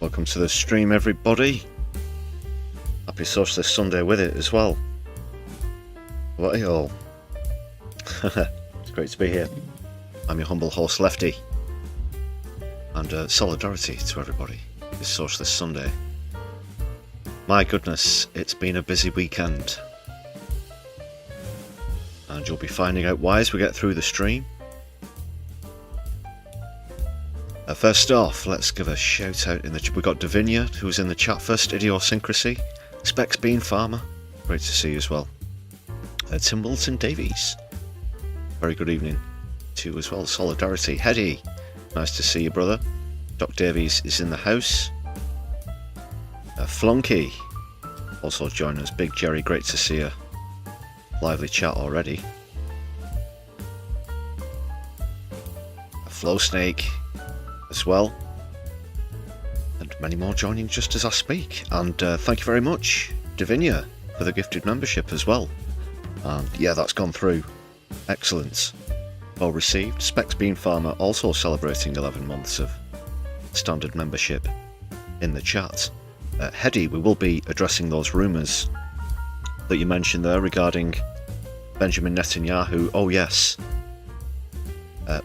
Welcome to the stream, everybody. Happy Socialist Sunday with it as well. What are you all? It's great to be here. I'm your humble host, Lefty. And solidarity to everybody this Socialist Sunday. My goodness, it's been a busy weekend. And you'll be finding out why as we get through the stream. First off, let's give a shout out in the we got Davinia, who's in the chat first. Idiosyncrasy, Specs Bean Farmer, great to see you as well. Tim Wilton Davies, very good evening to you as well. Solidarity, Hetty, nice to see you, brother. Doc Davies is in the house. Flunky, also joining us. Big Jerry, great to see you. Lively chat already. Flow Snake as well, and many more joining just as I speak. And thank you very much, Davinia, for the gifted membership as well. And yeah, that's gone through. Excellent. Well received. Specs Bean Farmer also celebrating 11 months of standard membership in the chat. Hedy, we will be addressing those rumours that you mentioned there regarding Benjamin Netanyahu. Oh yes.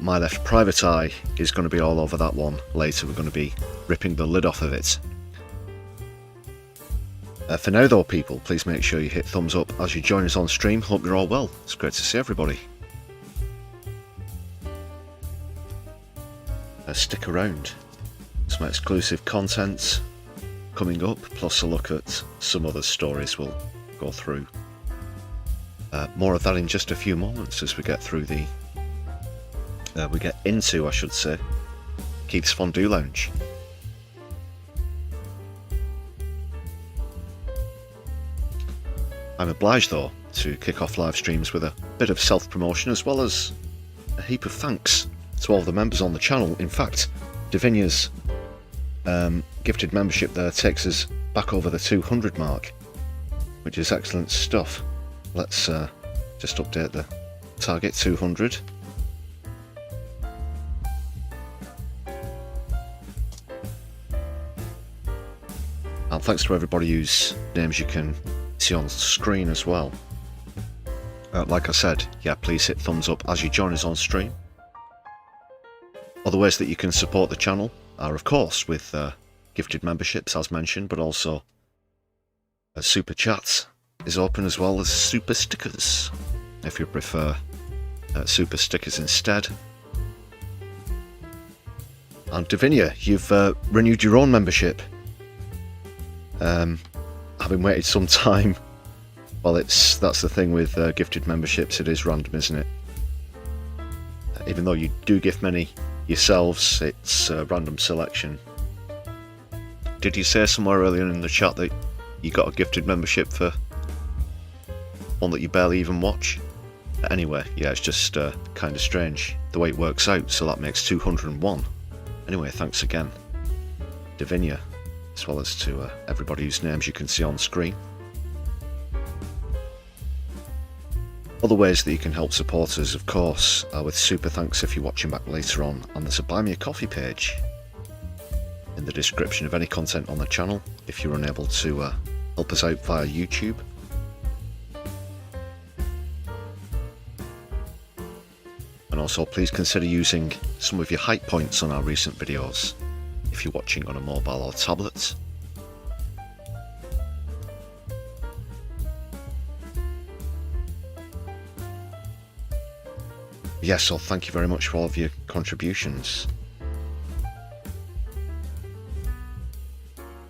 My Left Private Eye is going to be all over that one later. We're going to be ripping the lid off of it. For now though, people, please make sure you hit thumbs up as you join us on stream. Hope you're all well. It's great to see everybody. Stick around. Some exclusive content coming up, plus a look at some other stories we'll go through. More of that in just a few moments as we get through the we get into, I should say, Keith's Fondue Lounge. I'm obliged though to kick off live streams with a bit of self-promotion as well as a heap of thanks to all the members on the channel. In fact, Davinia's gifted membership there takes us back over the 200 mark, which is excellent stuff. Let's just update the target, 200. And thanks to everybody whose names you can see on the screen as well. Like I said, yeah, please hit thumbs up as you join us on stream. Other ways that you can support the channel are, of course, with gifted memberships, as mentioned, but also super chats is open, as well as super stickers, if you prefer super stickers instead. And Davinia, you've renewed your own membership. Having waited some time. Well, that's the thing with gifted memberships, it is random, isn't it? Even though you do gift many yourselves, it's a random selection. Did you say somewhere earlier in the chat that you got a gifted membership for one that you barely even watch? Anyway, yeah, it's just kind of strange the way it works out, so that makes 201. Anyway, thanks again, Davinia, as well as to everybody whose names you can see on screen. Other ways that you can help support us, of course, are with super thanks if you're watching back later on, and there's a Buy Me a Coffee page in the description of any content on the channel if you're unable to help us out via YouTube. And also please consider using some of your hype points on our recent videos if you're watching on a mobile or tablet. Yes, so thank you very much for all of your contributions.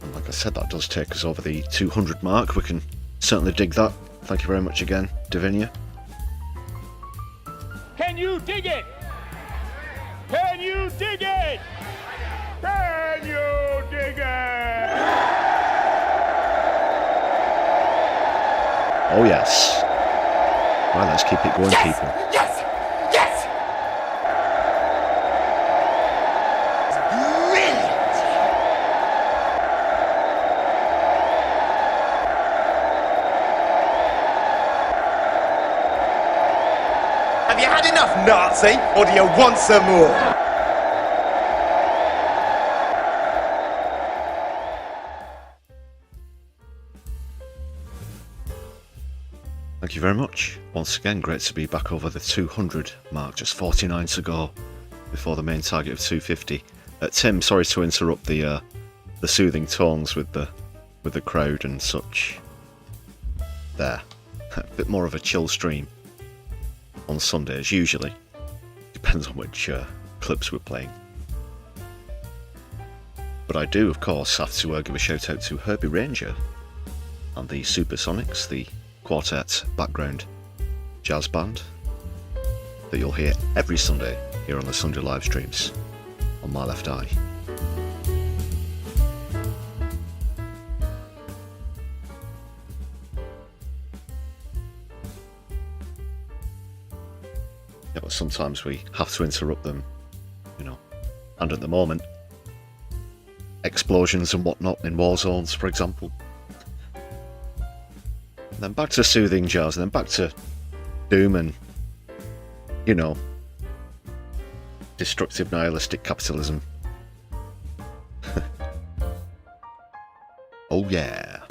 And like I said, that does take us over the 200 mark. We can certainly dig that. Thank you very much again, Davinia. Can you dig it? Can you dig it? Can you dig it? Oh yes. Right, let's keep it going, Yes! people. Yes! Yes! Brilliant! Have you had enough, Nazi? Or do you want some more? Thank you very much. Once again, great to be back over the 200 mark, just 49 to go before the main target of 250. Tim, sorry to interrupt the soothing tones with the crowd and such. There, a bit more of a chill stream on Sundays usually. Depends on which clips we're playing. But I do, of course, have to give a shout out to Herbie Ranger and the Supersonics, the quartet background jazz band that you'll hear every Sunday here on the Sunday live streams on My Left Eye. Yeah, but sometimes we have to interrupt them, you know, and at the moment, explosions and whatnot in war zones, for example. And then back to soothing jazz, and then back to doom and, you know, destructive nihilistic capitalism. Oh yeah.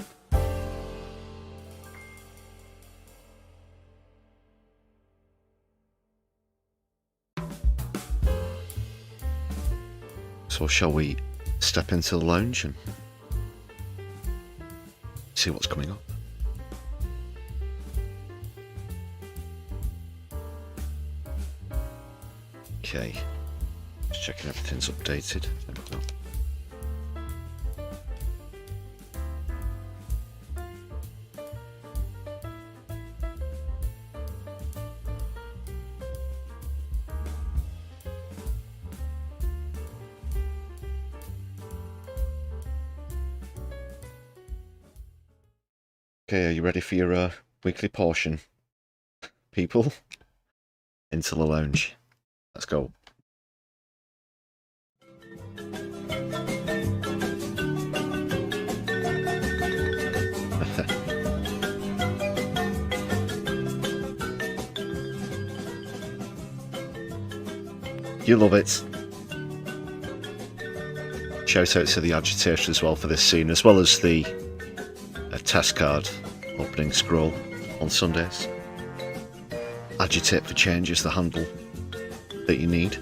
So shall we step into the lounge and see what's coming up? Okay, just checking everything's updated. There we go. Okay, are you ready for your weekly portion, people? Into the lounge. Let's go. You love it. Shout out to the Agitator as well for this scene, as well as the test card opening scroll on Sundays. Agitate for Change is the handle that you need.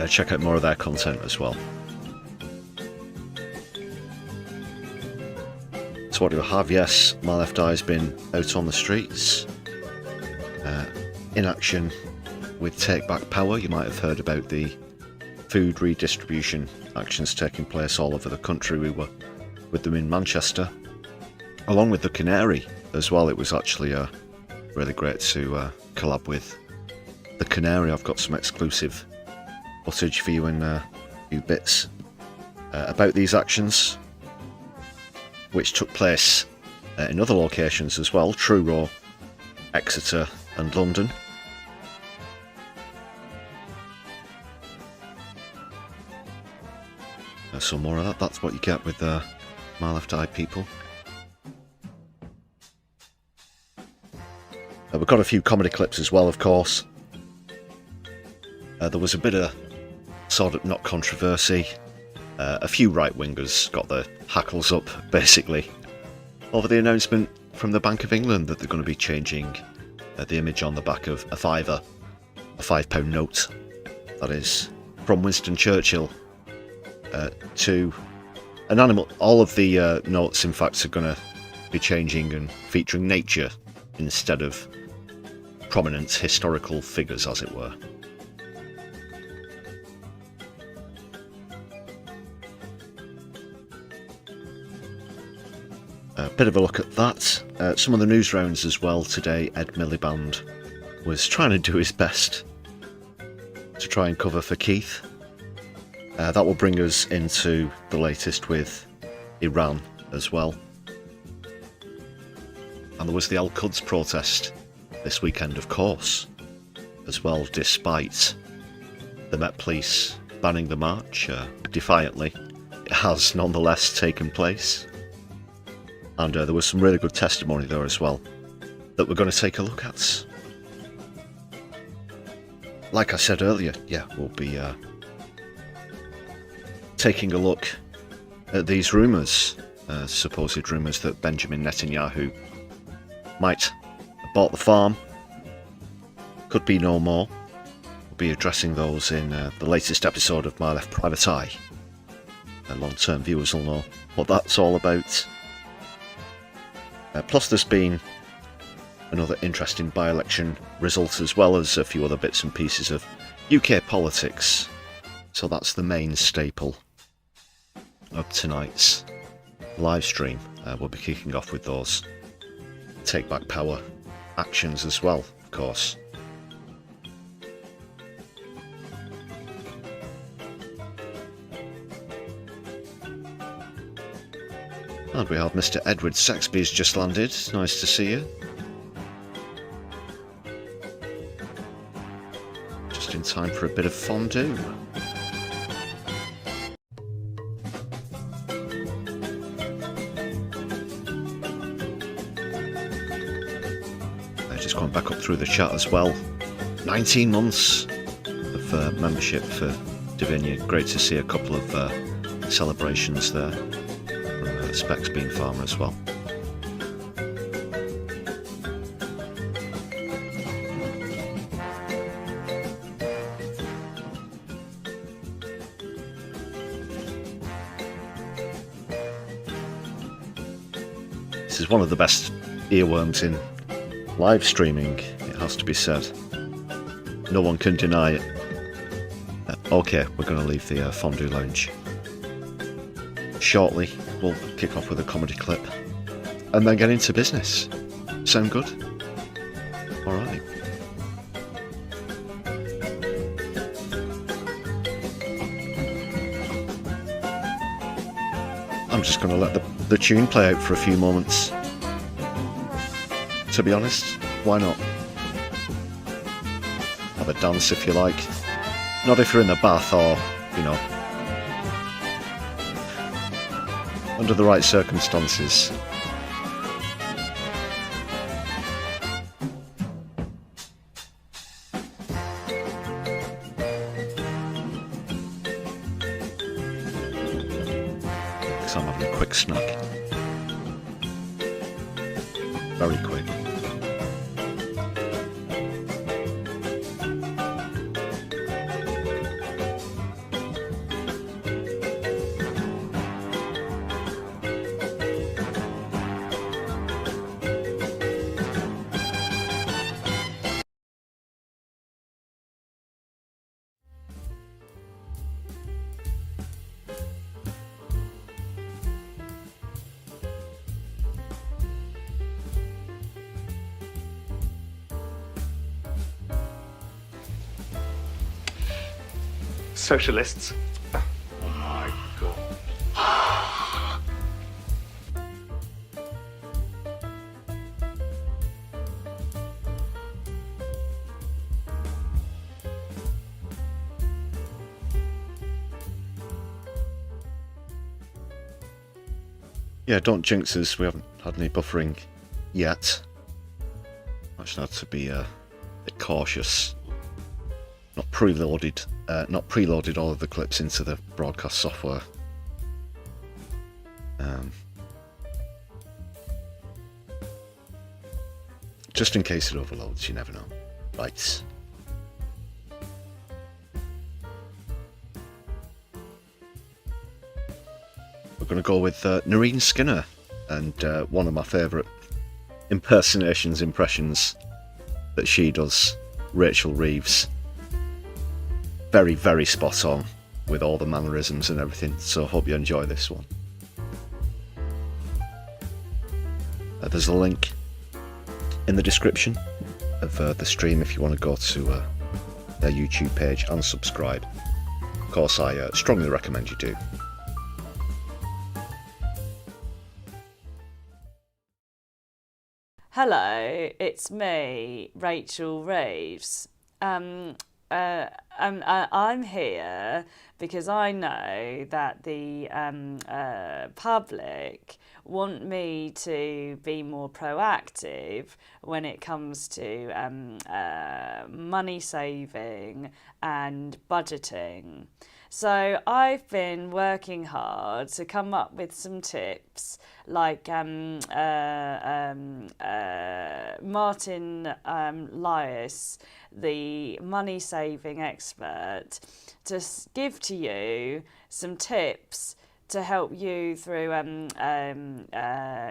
Check out more of their content as well. So what do I have? Yes, My Left Eye's been out on the streets, in action with Take Back Power. You might have heard about the food redistribution actions taking place all over the country. We were with them in Manchester, along with the Canary as well. It was actually really great to collab with the Canary. I've got some exclusive footage for you in a few bits about these actions, which took place in other locations as well: Truro, Exeter and London. So more of that. That's what you get with My Left Eye, people. We've got a few comedy clips as well, of course. There was a bit of sort of not controversy. A few right-wingers got their hackles up, basically, over the announcement from the Bank of England that they're going to be changing the image on the back of a fiver, a £5 note, that is, from Winston Churchill to an animal. All of the notes, in fact, are going to be changing and featuring nature instead of prominent historical figures, as it were. A bit of a look at that. Some of the news rounds as well today. Ed Miliband was trying to do his best to try and cover for Keith. That will bring us into the latest with Iran as well. And there was the Al-Quds protest this weekend, of course, as well, despite the Met Police banning the march defiantly. It has nonetheless taken place. And there was some really good testimony there as well that we're going to take a look at. Like I said earlier, yeah, we'll be taking a look at these rumours, supposed rumours that Benjamin Netanyahu might bought the farm. Could be no more. We'll be addressing those in the latest episode of My Left Private Eye. Long-term viewers will know what that's all about. Plus there's been another interesting by-election result, as well as a few other bits and pieces of UK politics. So that's the main staple of tonight's live stream. We'll be kicking off with those Take Back Power actions as well, of course. And we have Mr. Edward Sexby's just landed. Nice to see you. Just in time for a bit of fondue. Just going back up through the chat as well. 19 months of membership for Divinia. Great to see a couple of celebrations there. Specs Bean Farmer as well. This is one of the best earworms in live streaming, it has to be said. No one can deny it. Okay, we're going to leave the Fondue Lounge shortly. We'll kick off with a comedy clip and then get into business. Sound good? Alright. I'm just going to let the tune play out for a few moments. To be honest, why not? Have a dance if you like. Not if you're in the bath or, you know, under the right circumstances. Because I'm having a quick snack. Very quick. Socialists. Oh my god. Yeah, don't jinx us, we haven't had any buffering yet. Actually had to be a bit cautious. Not preloaded all of the clips into the broadcast software. Just in case it overloads, you never know. Right. We're going to go with Nerine Skinner, and one of my favourite impressions that she does, Rachel Reeves. Very, very spot on with all the mannerisms and everything, so I hope you enjoy this one. There's a link in the description of the stream if you want to go to their YouTube page and subscribe. Of course, I strongly recommend you do. Hello, it's me, Rachel Reeves. I'm here because I know that the public want me to be more proactive when it comes to money saving and budgeting. So I've been working hard to come up with some tips, like Martin Lias, the money saving expert, to give to you some tips to help you through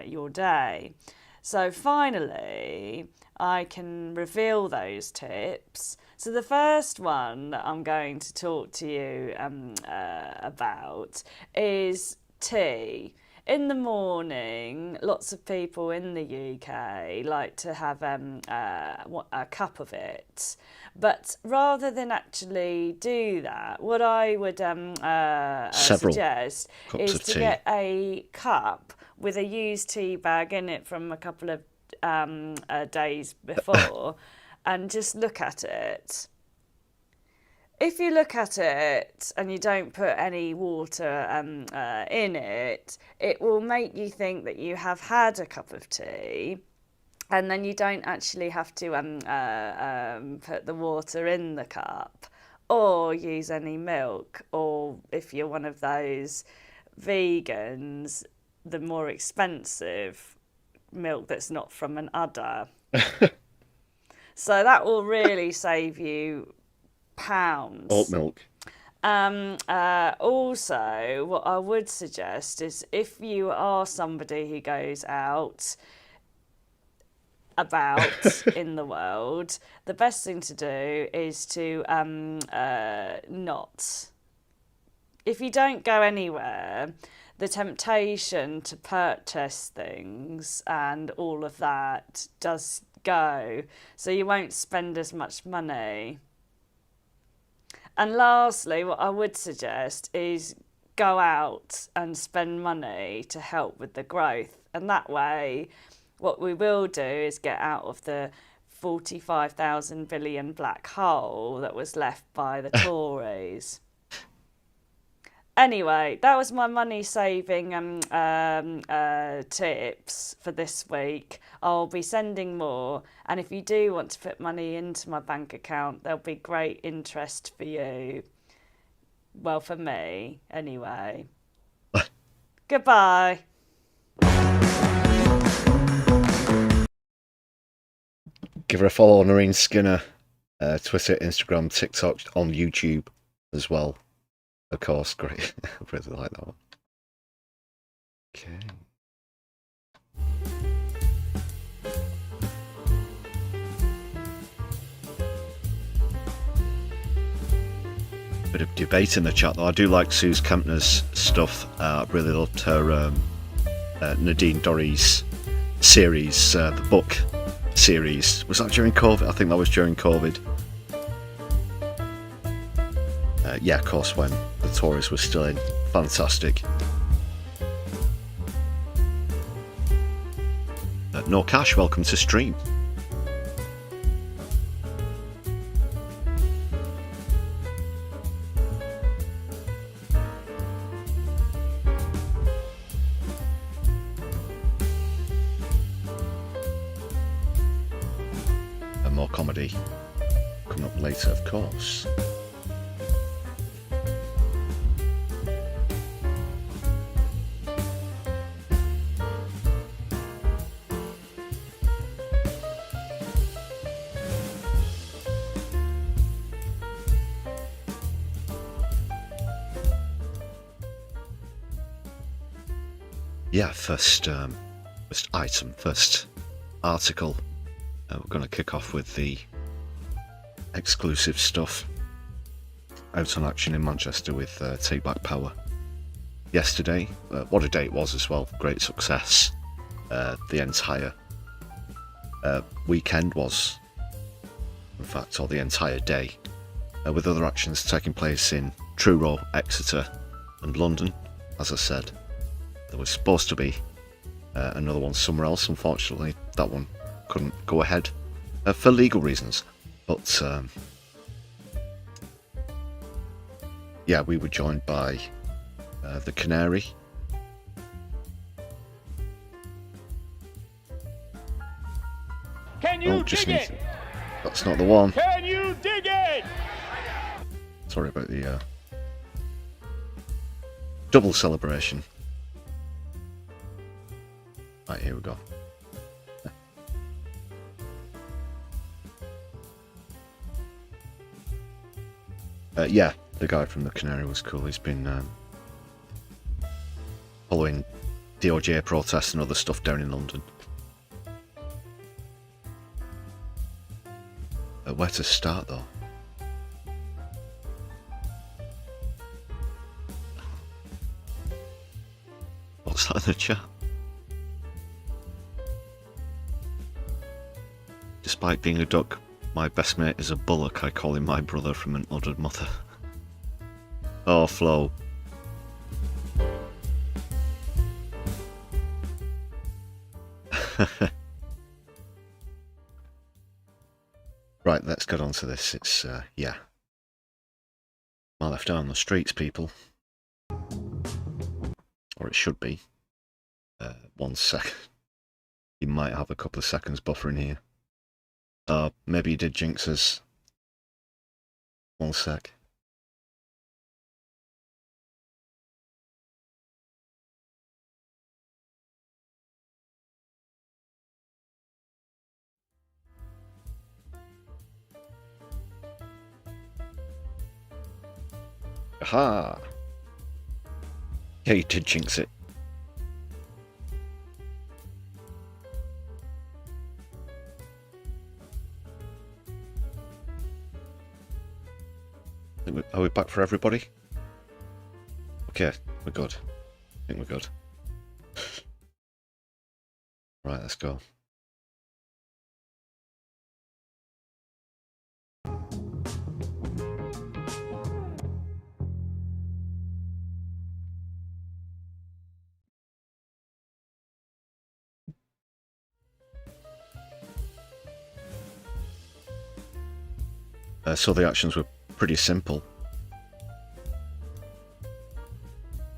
your day. So finally, I can reveal those tips. So the first one that I'm going to talk to you about is tea. In the morning, lots of people in the UK like to have a cup of it. But rather than actually do that, what I would suggest is to get a cup with a used tea bag in it from a couple of days before and just look at it. If you look at it and you don't put any water in it, it will make you think that you have had a cup of tea, and then you don't actually have to put the water in the cup or use any milk, or if you're one of those vegans, the more expensive milk that's not from an udder. So that will really save you pounds. Oat milk. Also, what I would suggest is if you are somebody who goes out about in the world, the best thing to do is to not. If you don't go anywhere, the temptation to purchase things and all of that does go, so you won't spend as much money. And lastly, what I would suggest is go out and spend money to help with the growth. And that way, what we will do is get out of the 45,000 billion black hole that was left by the Tories. Anyway, that was my money saving tips for this week. I'll be sending more, and if you do want to put money into my bank account, there'll be great interest for you. Well, for me, anyway. Goodbye. Give her a follow on Nerine Skinner, Twitter, Instagram, TikTok, on YouTube as well. Of course, great. I really like that one. Okay. Bit of debate in the chat though. I do like Suze Kempner's stuff. I really loved her Nadine Dorries series, the book series. Was that during COVID? I think that was during COVID. Yeah, of course, when the Tories were still in. Fantastic. No Cash, welcome to stream. And more comedy coming up later, of course. Yeah, first item, first article. We're going to kick off with the exclusive stuff. Out on action in Manchester with Take Back Power. Yesterday, what a day it was as well. Great success. The entire weekend was, in fact, or the entire day, with other actions taking place in Truro, Exeter, and London. As I said, there was supposed to be another one somewhere else. Unfortunately, that one couldn't go ahead for legal reasons. But yeah, we were joined by the Canary. Can you just dig need it? to... That's not the one. Can you dig it? Sorry about the double celebration. Right, here we go. Yeah, the guy from the Canary was cool. He's been following DOJ protests and other stuff down in London. Where to start though? What's that in the chat? Despite being a duck, my best mate is a bullock. I call him my brother from an uddered mother. Oh, Flo. Right, let's get on to this. It's, yeah. My left eye on the streets, people. Or it should be. 1 sec. You might have a couple of seconds buffer in here. Maybe you did jinx us. 1 sec. Aha! Yeah, you did jinx it. Are we back for everybody? Okay, we're good. I think we're good. Right, let's go. So the actions were pretty simple.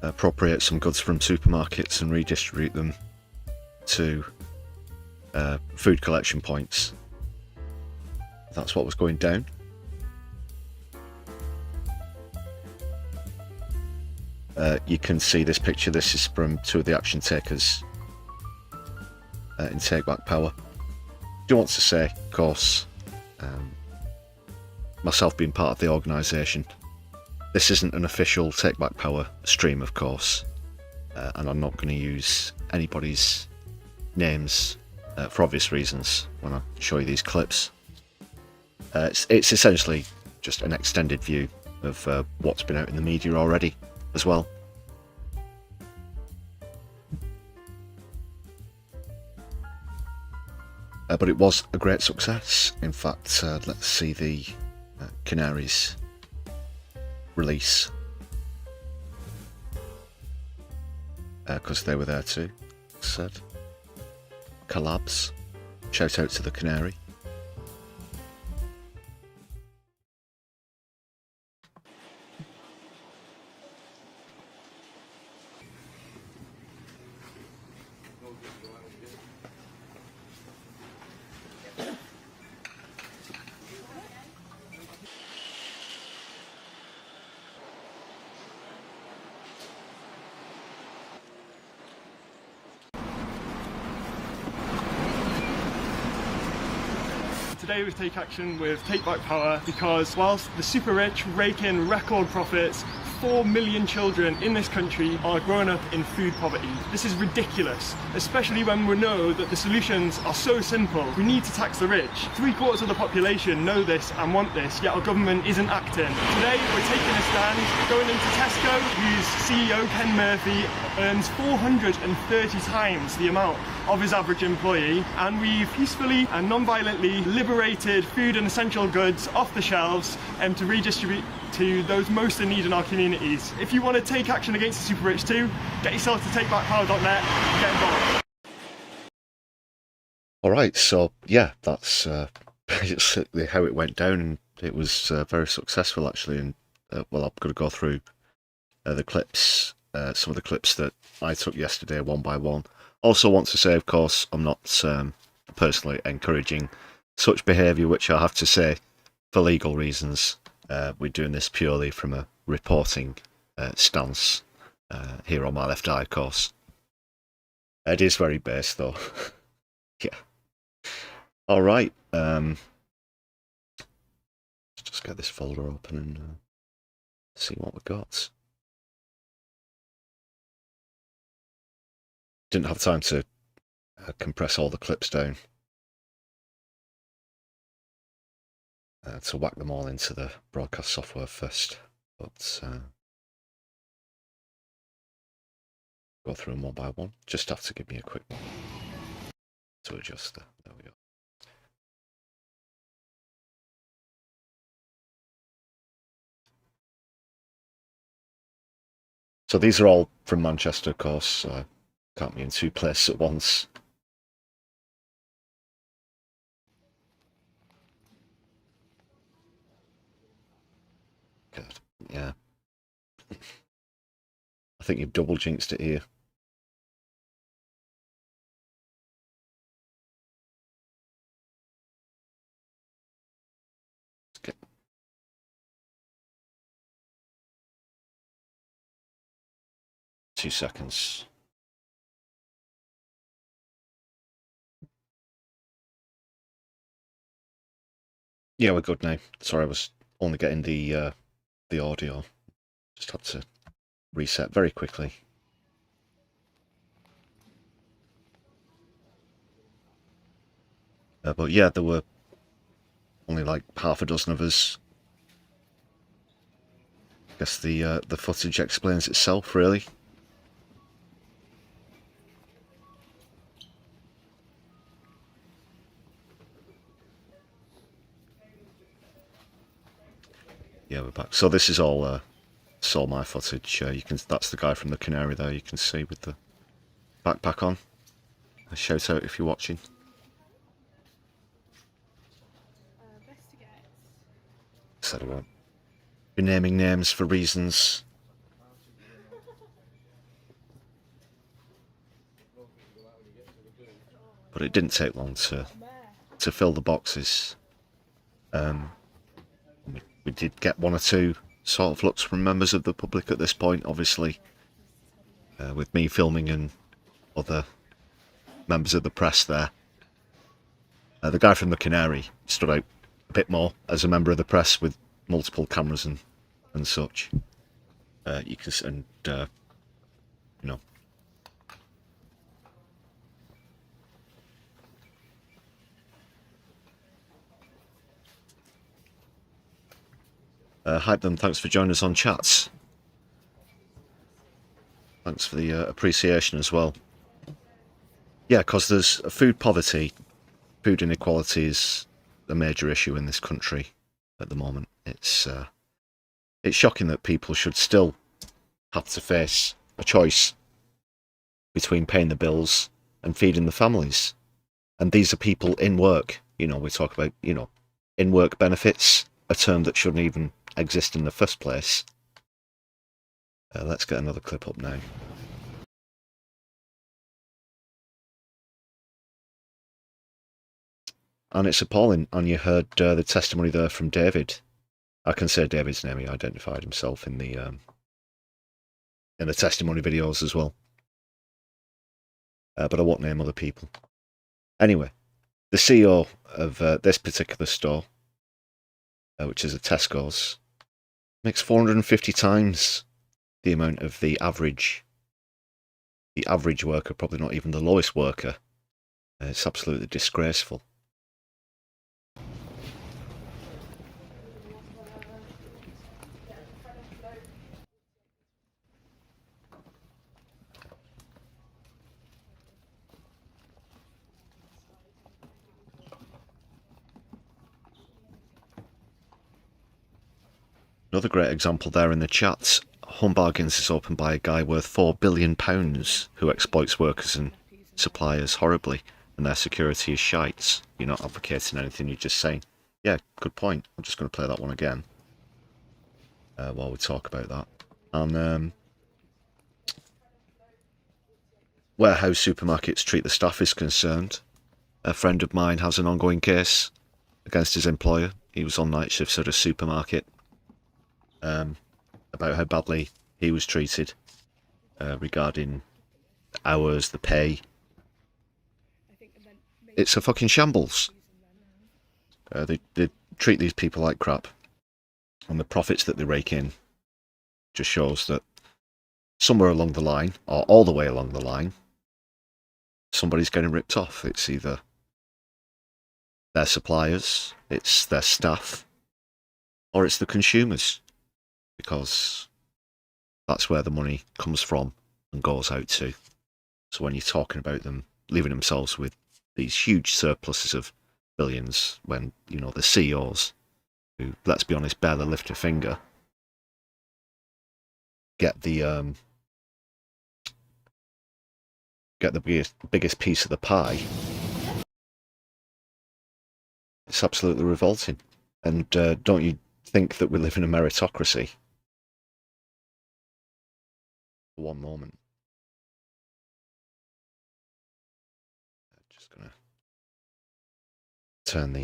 Appropriate some goods from supermarkets and redistribute them to food collection points. That's what was going down. You can see this picture. This is from two of the action takers in Take Back Power. Do want to say, of course, myself being part of the organisation, this isn't an official Take Back Power stream, of course, and I'm not going to use anybody's names for obvious reasons when I show you these clips. It's essentially just an extended view of what's been out in the media already as well. But it was a great success. In fact, let's see the Canaries release, because they were there too. Said collabs. Shout out to the Canary. Today we take action with Take Back Power because whilst the super rich rake in record profits, 4 million children in this country are growing up in food poverty. This is ridiculous, especially when we know that the solutions are so simple. We need to tax the rich. 3/4 of the population know this and want this, yet our government isn't acting. Today we're taking a stand, going into Tesco, whose CEO Ken Murphy earns 430 times the amount of his average employee, and we've peacefully and non-violently liberated food and essential goods off the shelves to redistribute to those most in need in our communities. If you want to take action against the super rich too, get yourself to takebackpower.net, get involved. Alright, so yeah, that's basically how it went down, and it was very successful actually, and well, I'm going to go through the clips, some of the clips that I took yesterday one by one. Also want to say, of course, I'm not personally encouraging such behaviour, which I have to say, for legal reasons, we're doing this purely from a reporting stance here on my left eye, of course. It is very base, though. Yeah. All right. Let's just get this folder open and see what we got. Didn't have time to compress all the clips down to whack them all into the broadcast software first, but go through them one by one. Just have to give me a quick moment to adjust there. There we go. So these are all from Manchester, of course, so can't be in two places at once. Good. Yeah. I think you've double jinxed it here. Okay. 2 seconds. Yeah, we're good now. Sorry, I was only getting the audio. Just had to reset very quickly. But yeah, there were only like half a dozen of us. I guess the footage explains itself, really. Yeah, we're back. So this is all my footage. You can. That's the guy from the Canary there. You can see with the backpack on. A shout out if you're watching. Said I won't be naming names for reasons. But it didn't take long to fill the boxes. We did get one or two sort of looks from members of the public at this point, obviously, with me filming and other members of the press there. The guy from the Canary stood out a bit more as a member of the press with multiple cameras and such. You can, and you know. Hype them, thanks for joining us on chats. Thanks for the appreciation as well. Yeah, because there's food poverty, food inequality is a major issue in this country at the moment. It's shocking that people should still have to face a choice between paying the bills and feeding the families. And these are people in work. You know, we talk about, you know, in work benefits, a term that shouldn't even exist in the first place. Let's get another clip up now. And it's appalling. And you heard the testimony there from David. I can say David's name. He identified himself in the testimony videos as well. But I won't name other people. Anyway, the CEO of this particular store, which is a Tesco's, makes 450 times the amount of the average worker, probably not even the lowest worker. It's absolutely disgraceful. Another great example there in the chat. Home Bargains is opened by a guy worth £4 billion who exploits workers and suppliers horribly, and their security is shites. You're not advocating anything, you're just saying, yeah, good point. I'm just going to play that one again. while we talk about that. And where how supermarkets treat the staff is concerned, a friend of mine has an ongoing case against his employer. He was on night shifts at a supermarket, about how badly he was treated regarding hours, the pay. It's a fucking shambles. They treat these people like crap, and the profits that they rake in just shows that somewhere along the line, or all the way along the line, somebody's getting ripped off. It's either their suppliers, it's their staff, or it's the consumers, because that's where the money comes from and goes out to. So when you're talking about them leaving themselves with these huge surpluses of billions, when, you know, the CEOs, who, let's be honest, barely lift a finger, get the biggest piece of the pie, it's absolutely revolting. And don't you think that we live in a meritocracy? For one moment. Just gonna turn the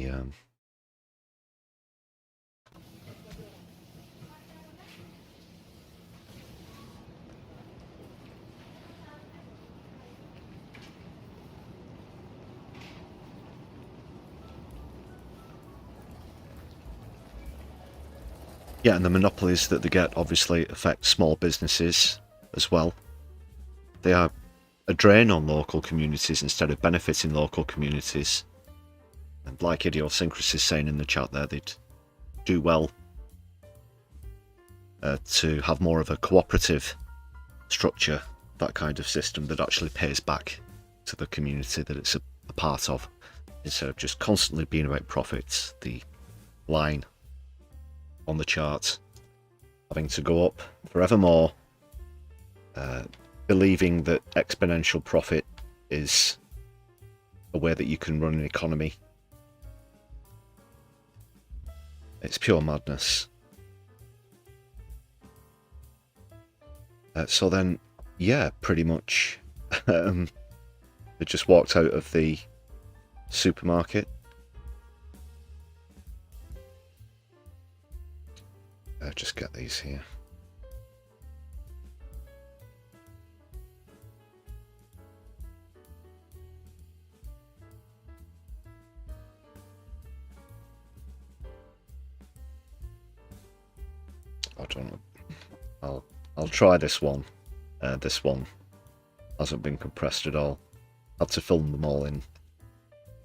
yeah, and the monopolies that they get obviously affect small businesses as well. They are a drain on local communities instead of benefiting local communities. And like Idiosyncrasy is saying in the chat there, they'd do well to have more of a cooperative structure, that kind of system that actually pays back to the community that it's a part of, instead of just constantly being about profits. The line on the chart having to go up forevermore, believing that exponential profit is a way that you can run an economy. It's pure madness. So then, yeah, pretty much they just walked out of the supermarket. Just get these here. I don't know. I'll try this one. This one hasn't been compressed at all. I had to film them all in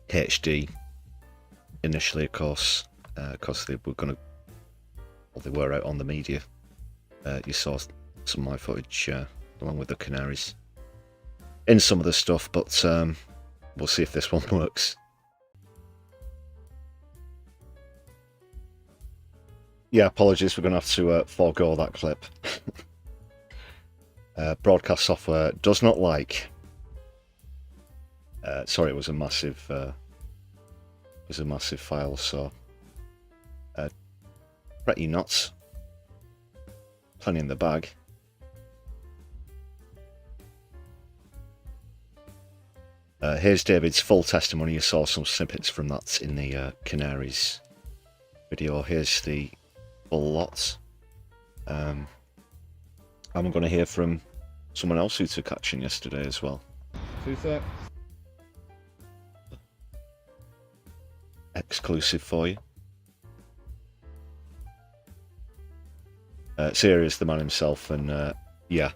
HD initially, of course, because they were going to. Well, they were out on the media. You saw some of my footage along with the canaries in some of the stuff, but we'll see if this one works. Yeah, apologies, we're going to have to forego that clip. Broadcast software does not like. Sorry, it was a massive file, so pretty nuts. Plenty in the bag. Here's David's full testimony. You saw some snippets from that in the Canaries video. Here's the full lot. I'm going to hear from someone else who took action yesterday as well. Who's that? Exclusive for you. Syria is the man himself, and yeah,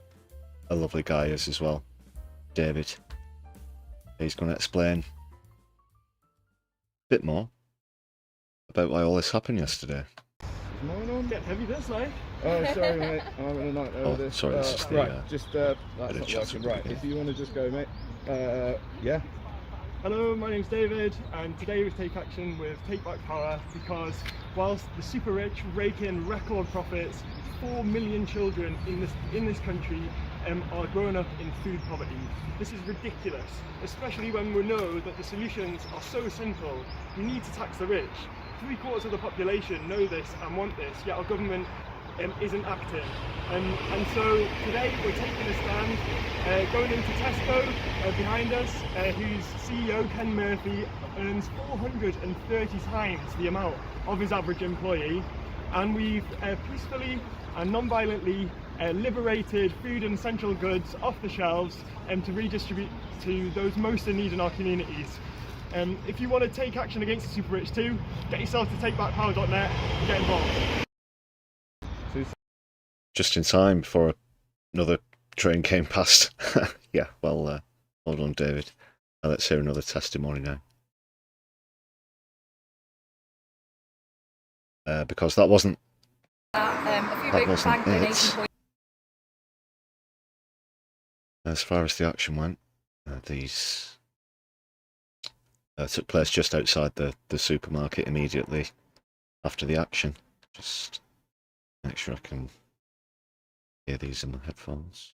a lovely guy is as well. David. He's going to explain a bit more about why all this happened yesterday. Get heavy this, like. Oh, sorry, mate. I'm having a nightmare with this. Sorry, this is the, right, just that's not chat working. Right, if you want to just go, mate. Yeah. Hello, my name's David, and today we take action with Take Back Power because whilst the super rich rake in record profits, 4 million children in this country are growing up in food poverty. This is ridiculous, especially when we know that the solutions are so simple. We need to tax the rich. 3/4 of the population know this and want this, yet our government isn't acting. And so today we're taking a stand, going into Tesco behind us, whose CEO, Ken Murphy, earns 430 times the amount of his average employee, and we've peacefully and non-violently liberated food and essential goods off the shelves to redistribute to those most in need in our communities. If you want to take action against the super rich too, get yourself to takebackpower.net and get involved. Just in time before another train came past. Yeah, well, hold on, David. Let's hear another testimony now. Because that wasn't it. As far as the action went, these took place just outside the supermarket immediately after the action. Just make sure I can hear these in my headphones.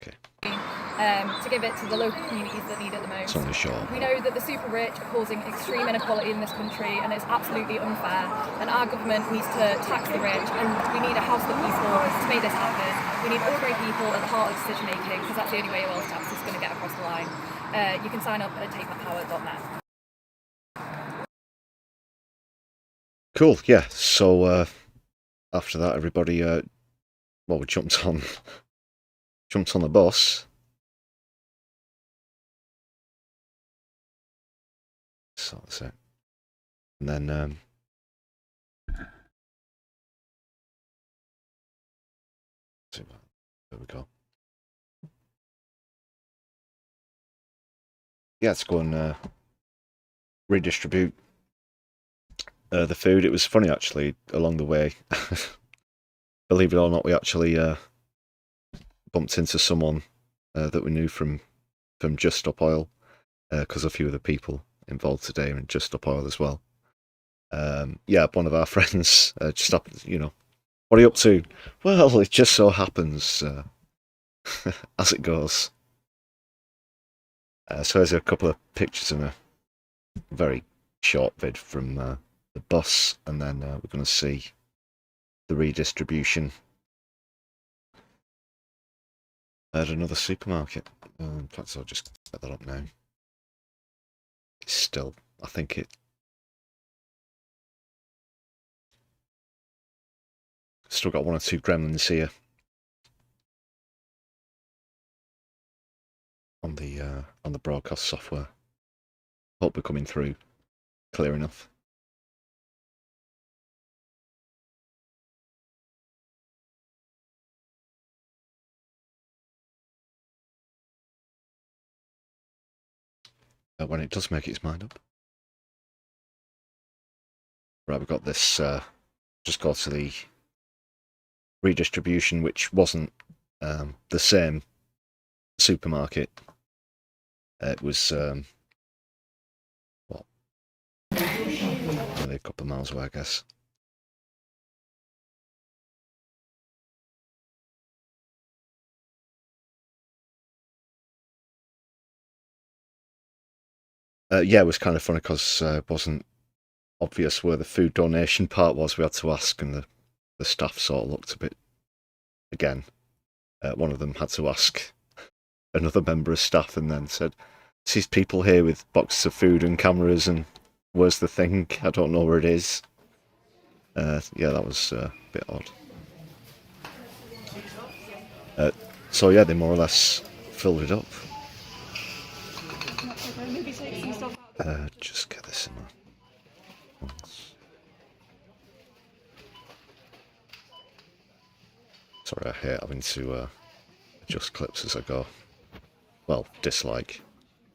Okay. To give it to the local communities that need it the most. It's only short. We know that the super rich are causing extreme inequality in this country, and it's absolutely unfair, and our government needs to tax the rich, and we need a house that peaceful to make this happen. We need ordinary people at the heart of decision making, because that's the only way a wealth tax is going to get across the line. You can sign up at takebackpower.net. Cool, yeah, so after that everybody we jumped on the bus. So that's it. And then there we go. Yeah, let's go and redistribute the food. It was funny actually along the way. Believe it or not, we actually bumped into someone that we knew from Just Stop Oil, because a few of the people involved today are in Just Stop Oil as well. Yeah, one of our friends just up, what are you up to? Well, it just so happens, as it goes. So there's a couple of pictures and a very short vid from the bus, and then we're going to see the redistribution at another supermarket. In fact, I'll just get that up now. It's still, I think it... Still got one or two gremlins here on the broadcast software. Hope we're coming through clear enough. When it does make its mind up. Right, we've got this, just go to the redistribution, which wasn't the same supermarket. It was, only a couple of miles away, I guess. Yeah, it was kind of funny because it wasn't obvious where the food donation part was. We had to ask, and the staff sort of looked a bit... Again, one of them had to ask another member of staff and then said, "There's people here with boxes of food and cameras, and where's the thing? I don't know where it is." Yeah, that was a bit odd. So yeah, they more or less filled it up. Just get this in my... Sorry, I hate having to adjust clips as I go. Well, dislike.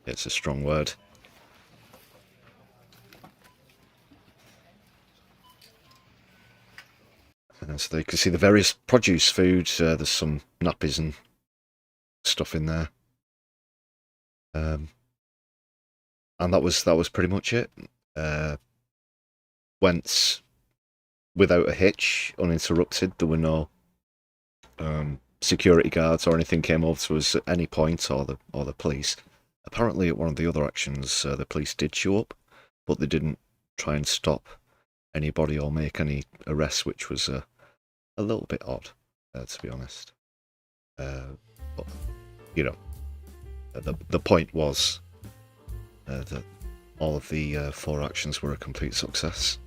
It's a strong word. And so you can see the various produce food. There's some nappies and stuff in there. And that was pretty much it. Went without a hitch, uninterrupted. There were no security guards or anything came over to us at any point, or the police. Apparently, at one of the other actions, the police did show up, but they didn't try and stop anybody or make any arrests, which was a little bit odd, to be honest. But, you know, the point was that all of the 4 actions were a complete success.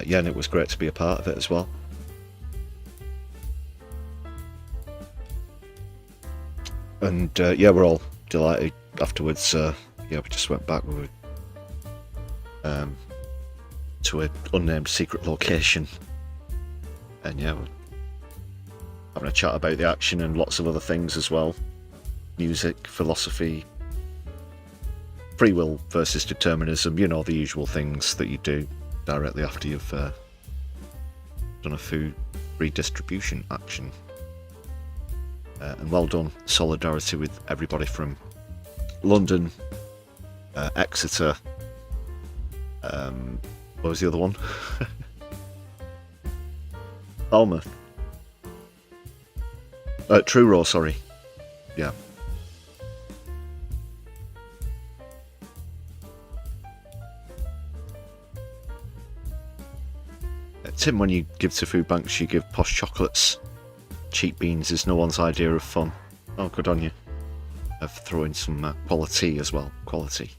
Yeah, and it was great to be a part of it as well. And yeah, we're all delighted afterwards. Yeah, we just went back. We were to an unnamed secret location, and yeah, we're having a chat about the action and lots of other things as well. Music, philosophy, free will versus determinism, you know, the usual things that you do directly after you've done a food redistribution action. And well done, solidarity with everybody from London, Exeter, what was the other one? Falmouth. Truro, sorry. Yeah. Tim, when you give to food banks, you give posh chocolates. Cheap beans is no one's idea of fun. Oh, good on you. Throw in some quality as well. Quality.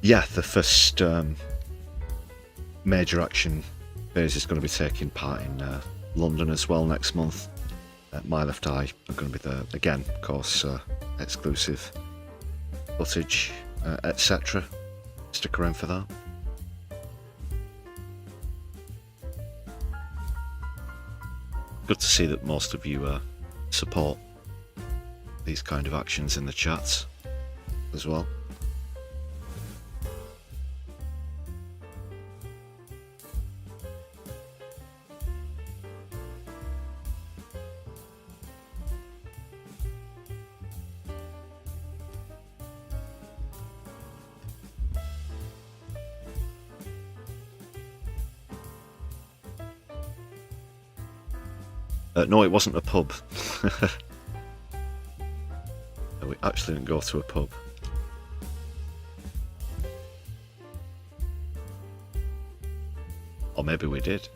Yeah, the first major action phase is going to be taking part in London as well next month. My Left Eye are going to be there again, of course, exclusive footage, etc. Stick around for that. Good to see that most of you support these kind of actions in the chat as well. No, it wasn't a pub. We actually didn't go to a pub. Or maybe we did.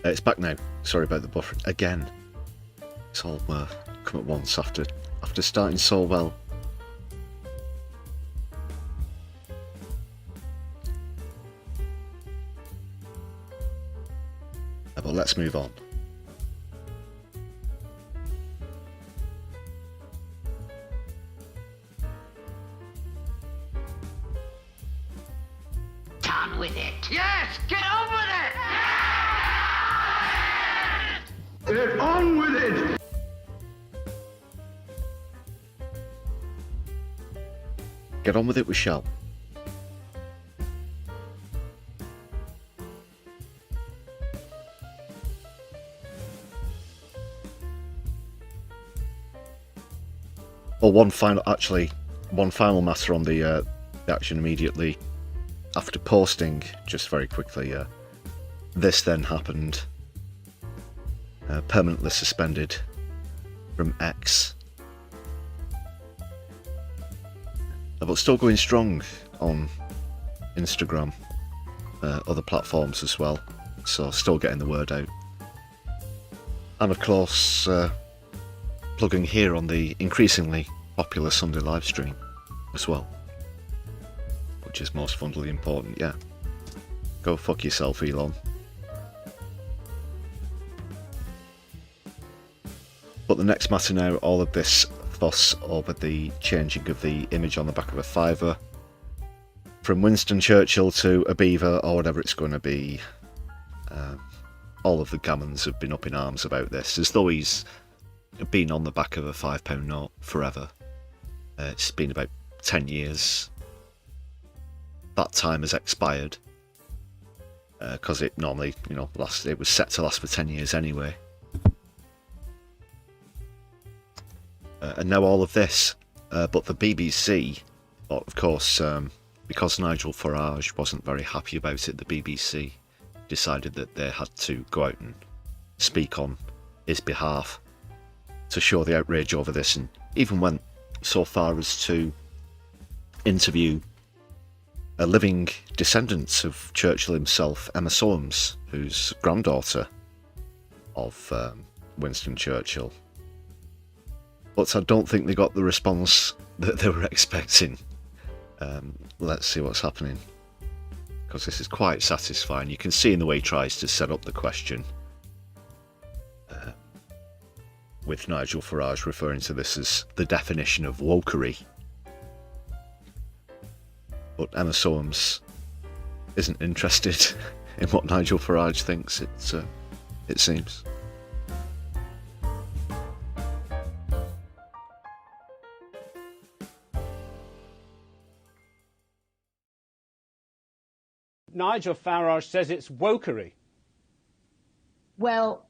It's back now. Sorry about the buffer. Again. It's all come at once after starting so well. But let's move on. On with it. Yes, get on with it. Get on with it! Get on with it, we shall. Well, one final matter on the action immediately after posting, just very quickly. This then happened. Permanently suspended from X. But still going strong on Instagram, other platforms as well. So still getting the word out. And of course, plugging here on the increasingly popular Sunday livestream as well, which is most fundamentally important. Yeah, go fuck yourself, Elon. But the next matter now, all of this fuss over the changing of the image on the back of a fiver from Winston Churchill to a beaver or whatever it's going to be. All of the gammons have been up in arms about this, as though he's been on the back of a £5 note forever. It's been about 10 years. That time has expired. because it normally, it was set to last for 10 years anyway. And now all of this, but the BBC, of course, because Nigel Farage wasn't very happy about it, the BBC decided that they had to go out and speak on his behalf to show the outrage over this, and even went so far as to interview a living descendant of Churchill himself, Emma Soames, who's granddaughter of Winston Churchill. But I don't think they got the response that they were expecting. Let's see what's happening, because this is quite satisfying. You can see in the way he tries to set up the question, with Nigel Farage referring to this as the definition of wokery. But Emma Soames isn't interested in what Nigel Farage thinks, it seems. Nigel Farage says it's wokery. Well,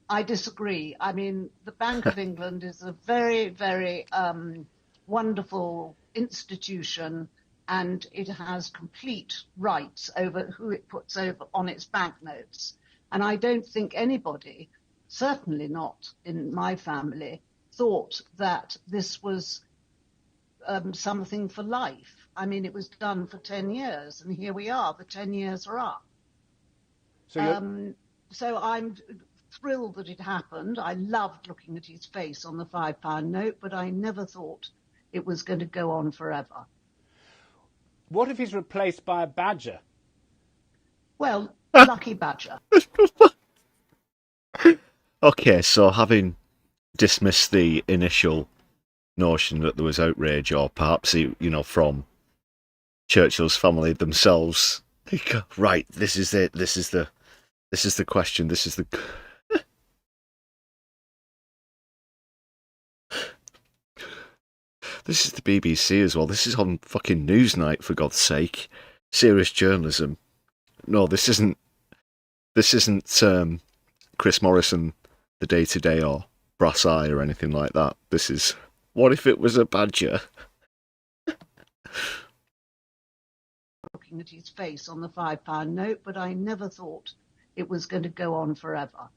I disagree. I mean, the Bank of England is a very, very wonderful institution, and it has complete rights over who it puts over on its banknotes. And I don't think anybody, certainly not in my family, thought that this was something for life. I mean, it was done for 10 years, and here we are. The 10 years are up. So I'm thrilled that it happened. I loved looking at his face on the £5 note, but I never thought it was going to go on forever. What if he's replaced by a badger? Well, lucky badger. Okay, so having dismissed the initial notion that there was outrage, or perhaps, from Churchill's family themselves, right, this is it, this is the question, this is the... This is the BBC as well. This is on fucking Newsnight, for God's sake. Serious journalism. No, this isn't Chris Morrison, The Day Today, or Brass Eye, or anything like that. This is, what if it was a badger? Looking at his face on the £5 note, but I never thought it was going to go on forever.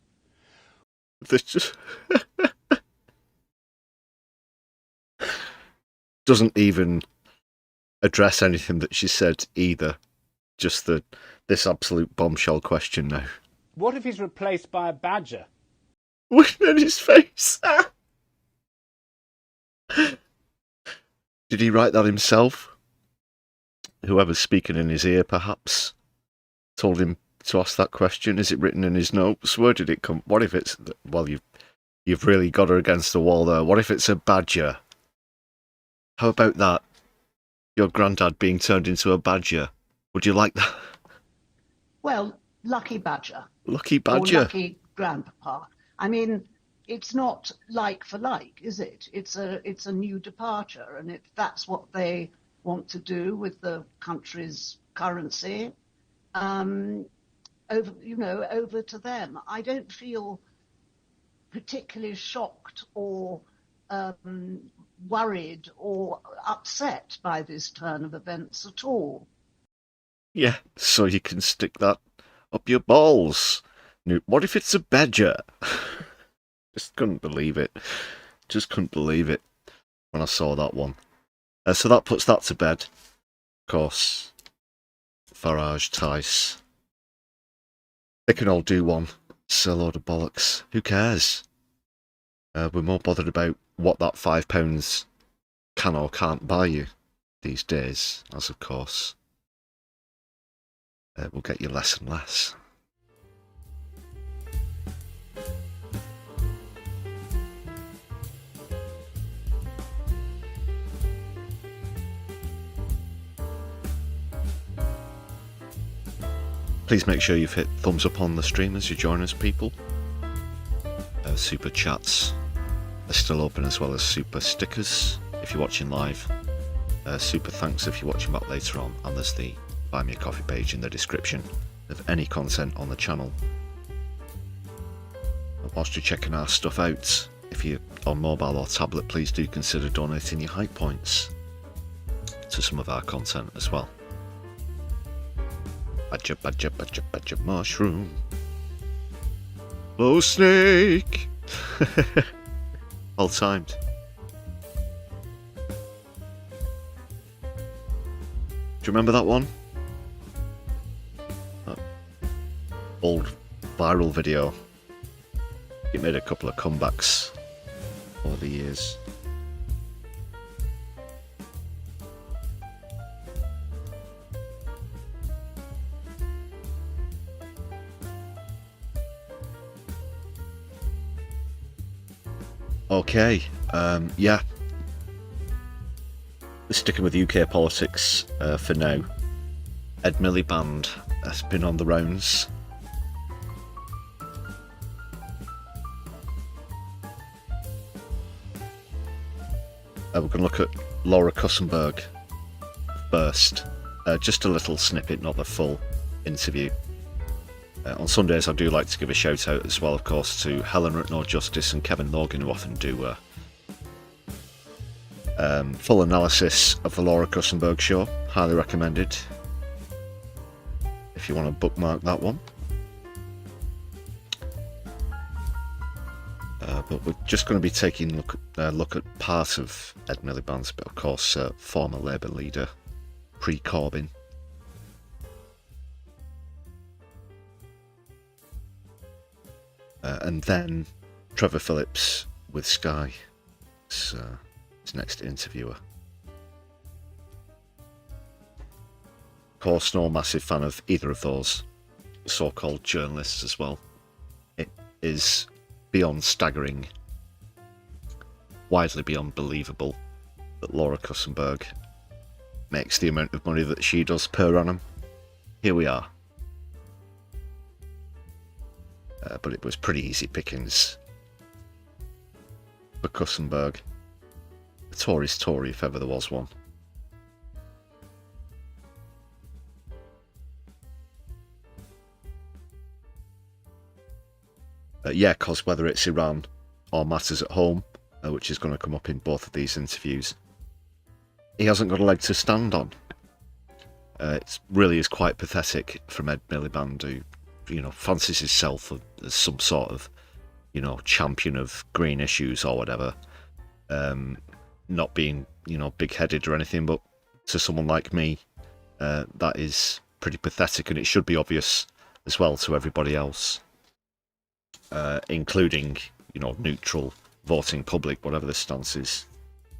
This just... doesn't even address anything that she said either. Just this absolute bombshell question now. What if he's replaced by a badger? Looking at his face. Did he write that himself? Whoever's speaking in his ear, perhaps, told him to ask that question. Is it written in his notes? Where did it come? What if it's... Well, you've really got her against the wall there. What if it's a badger? How about that? Your granddad being turned into a badger. Would you like that? Well, lucky badger. Lucky badger. Or lucky grandpapa. I mean, it's not like for like, is it? It's a new departure, and that's what they want to do with the country's currency. Over to them. I don't feel particularly shocked or worried or upset by this turn of events at all. Yeah, so you can stick that up your balls. What if it's a badger? Just couldn't believe it. Just couldn't believe it when I saw that one. So that puts that to bed. Of course, Farage, Tice, they can all do one. It's a load of bollocks. Who cares? We're more bothered about what that £5 can or can't buy you these days, as of course will get you less and less. Please make sure you've hit thumbs up on the stream as you join us, people. Super chats are still open, as well as super stickers if you're watching live. Super thanks if you're watching back later on, and there's the Buy Me a Coffee page in the description of any content on the channel. Whilst you're checking our stuff out, if you're on mobile or tablet, please do consider donating your hype points to some of our content as well. Badger, badger, badger, badger, mushroom. Oh, snake! All timed. Do you remember that one? That old viral video. It made a couple of comebacks over the years. Okay, yeah. Sticking with UK politics for now. Ed Miliband has been on the rounds. We're going to look at Laura Kussenberg first. Just a little snippet, not the full interview. On Sundays, I do like to give a shout out as well, of course, to Helen Rutnor Justice and Kevin Logan, who often do full analysis of the Laura Kussenberg show. Highly recommended if you want to bookmark that one. But we're just going to be taking a look at part of Ed Miliband's, but of course, former Labour leader, pre-Corbyn. And then Trevor Phillips with Sky, his next interviewer. Of course, no massive fan of either of those so-called journalists as well. It is beyond staggering, widely beyond believable, that Laura Kussenberg makes the amount of money that she does per annum. Here we are. But it was pretty easy pickings for Kussenberg. The Tory's Tory, if ever there was one. Yeah, because whether it's Iran or matters at home, which is going to come up in both of these interviews, he hasn't got a leg to stand on. It really is quite pathetic from Ed Miliband, who, you know, fancies himself as some sort of, you know, champion of green issues or whatever. Not being, you know, big-headed or anything, but to someone like me, that is pretty pathetic, and it should be obvious as well to everybody else, including, you know, neutral voting public, whatever the stance is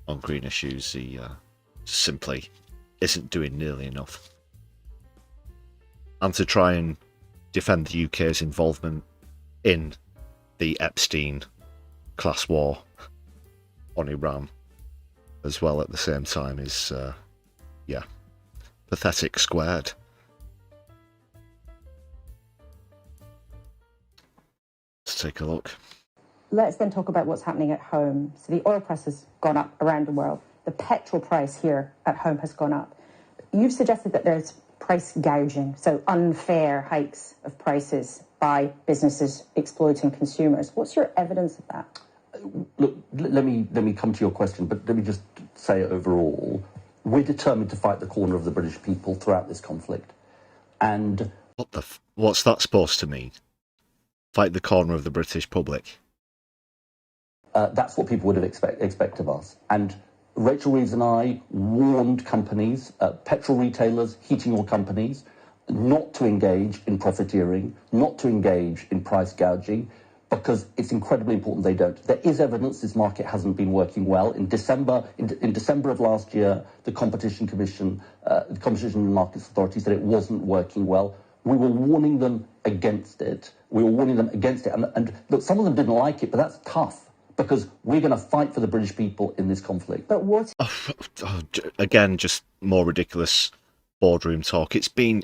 on green issues. He simply isn't doing nearly enough. And to try and defend the UK's involvement in the Epstein class war on Iran as well at the same time is, yeah, pathetic squared. Let's take a look. Let's then talk about what's happening at home. So the oil price has gone up around the world. The petrol price here at home has gone up. You've suggested that there's price gouging, so unfair hikes of prices by businesses exploiting consumers. What's your evidence of that? Look, let me come to your question, but let me just say overall, we're determined to fight the corner of the British people throughout this conflict. And what's that supposed to mean? Fight the corner of the British public? That's what people would have expect of us. And Rachel Reeves and I warned companies, petrol retailers, heating oil companies, not to engage in profiteering, not to engage in price gouging, because it's incredibly important they don't. There is evidence this market hasn't been working well. In December of last year, the Competition Commission, the Competition and Markets Authority said it wasn't working well. We were warning them against it. And look, some of them didn't like it, but that's tough, because we're going to fight for the British people in this conflict. But what? Again, just more ridiculous boardroom talk. It's been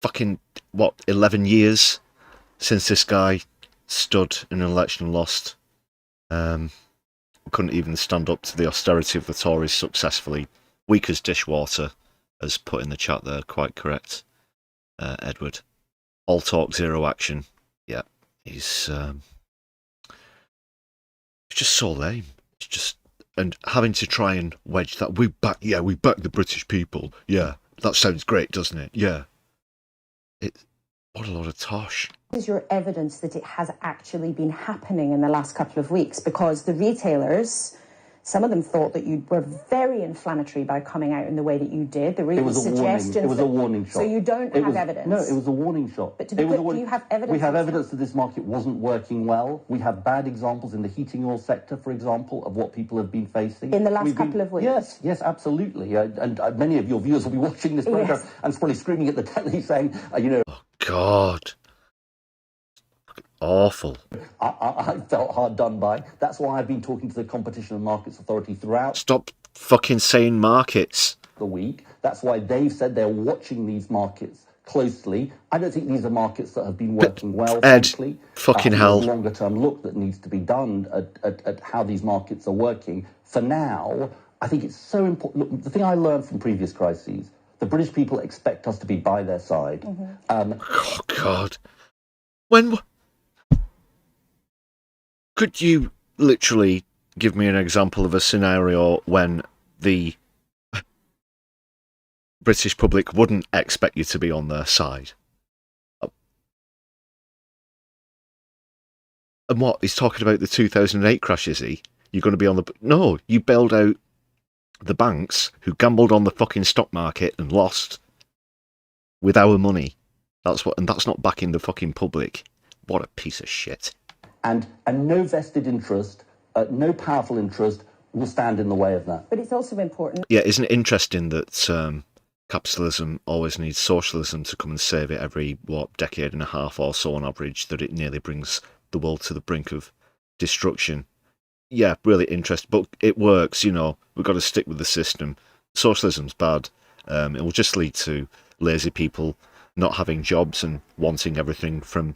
fucking, 11 years since this guy stood in an election and lost. Couldn't even stand up to the austerity of the Tories successfully. Weak as dishwater, as put in the chat there, quite correct, Edward. all talk, zero action. Yeah, he's just so lame. It's just, and having to try and wedge that we back the British people. Yeah, that sounds great, doesn't it? Yeah. What a lot of tosh. Is your evidence that it has actually been happening in the last couple of weeks? Because the retailers, some of them thought that you were very inflammatory by coming out in the way that you did. There were even suggestions. It was a warning shot. So you don't have evidence? No, it was a warning shot. But to be clear, do you have evidence? We have evidence that this market wasn't working well. We have bad examples in the heating oil sector, for example, of what people have been facing. In the last couple of weeks? Yes, absolutely. And many of your viewers will be watching this program and probably screaming at the telly saying, Oh, God. Awful. I felt hard done by. That's why I've been talking to the Competition and Markets Authority throughout. Stop fucking saying markets. The week. That's why they've said they're watching these markets closely. I don't think these are markets that have been working well, frankly. Fucking hell. There's a longer term look that needs to be done at how these markets are working. For now, I think it's so important. Look, the thing I learned from previous crises, the British people expect us to be by their side. Oh, God. Could you literally give me an example of a scenario when the British public wouldn't expect you to be on their side? And what? He's talking about the 2008 crash, is he? You're going to be on the... No, you bailed out the banks who gambled on the fucking stock market and lost with our money. And that's not backing the fucking public. What a piece of shit. And no vested interest, no powerful interest will stand in the way of that. But it's also important. Yeah, isn't it interesting that capitalism always needs socialism to come and save it every, decade and a half or so on average, that it nearly brings the world to the brink of destruction? Yeah, really interesting, but it works, we've got to stick with the system. Socialism's bad. It will just lead to lazy people not having jobs and wanting everything from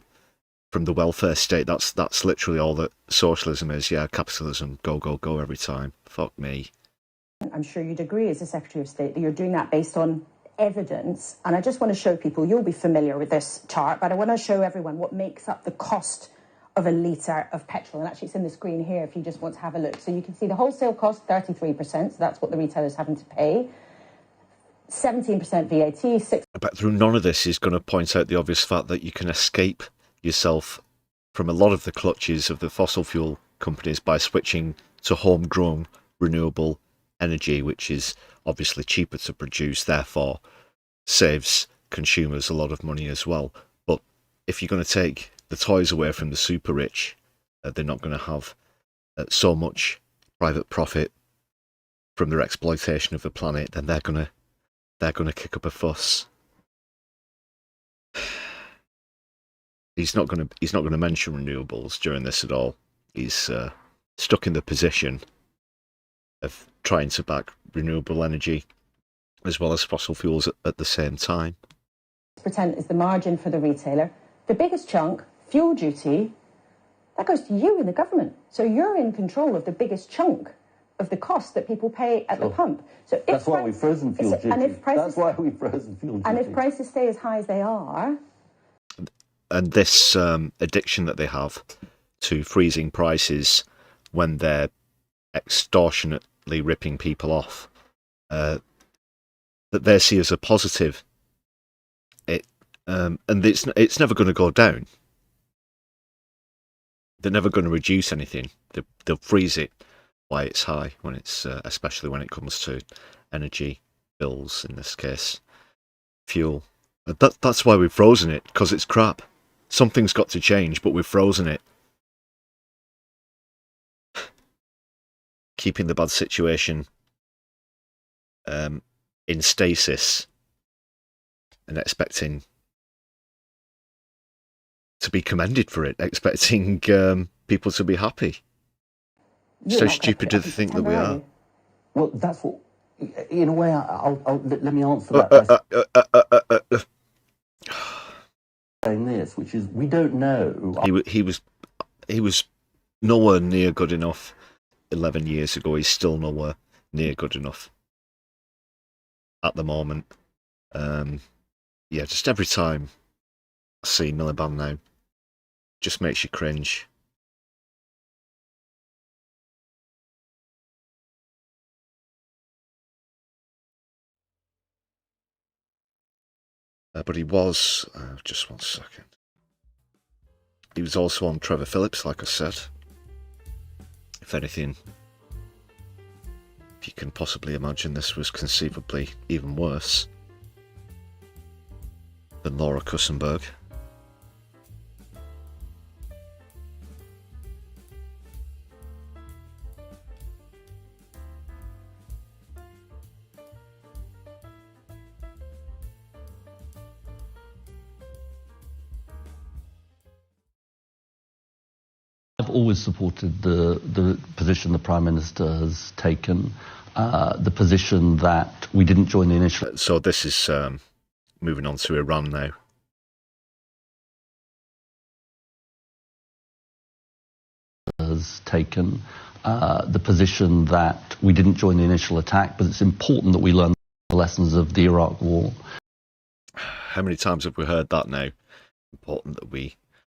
the welfare state. That's literally all that socialism is. Yeah, capitalism, go, go, go every time. Fuck me. I'm sure you'd agree as a Secretary of State that you're doing that based on evidence. And I just want to show people, you'll be familiar with this chart, but I want to show everyone what makes up the cost of a litre of petrol. And actually it's in the screen here if you just want to have a look. So you can see the wholesale cost, 33%, so that's what the retailer's having to pay. 17% VAT, 6%. I bet through none of this is going to point out the obvious fact that you can escape yourself from a lot of the clutches of the fossil fuel companies by switching to homegrown renewable energy, which is obviously cheaper to produce, therefore saves consumers a lot of money as well. But if you're going to take the toys away from the super rich, they're not going to have so much private profit from their exploitation of the planet, then they're going to kick up a fuss. He's not going to mention renewables during this at all. He's stuck in the position of trying to back renewable energy as well as fossil fuels at the same time. % is the margin for the retailer. The biggest chunk, fuel duty, that goes to you in the government. So you're in control of the biggest chunk of the cost that people pay at the pump. So that's why we've frozen fuel duty. That's why we've frozen fuel duty. And if prices stay as high as they are... And this addiction that they have to freezing prices when they're extortionately ripping people off, that they see as a positive, and it's never going to go down. They're never going to reduce anything. They'll freeze it while it's high, when it's especially when it comes to energy bills, in this case, fuel. That's why we've frozen it, because it's crap. Something's got to change, but we've frozen it. Keeping the bad situation in stasis and expecting to be commended for it, expecting people to be happy. So stupid to think that we are. Well, that's what... In a way, let me answer that. Saying this, which is, we don't know. He was nowhere near good enough 11 years ago. He's still nowhere near good enough at the moment. Yeah, just every time See Miliband now. Just makes you cringe. But he was, just 1 second. He was also on Trevor Phillips, like I said. If anything, if you can possibly imagine, this was conceivably even worse than Laura Kussenberg. I've always supported the position the Prime Minister has taken, the position that we didn't join the initial... So this is moving on to Iran now. ...has taken, the position that we didn't join the initial attack, but it's important that we learn the lessons of the Iraq War. How many times have we heard that now? Important that we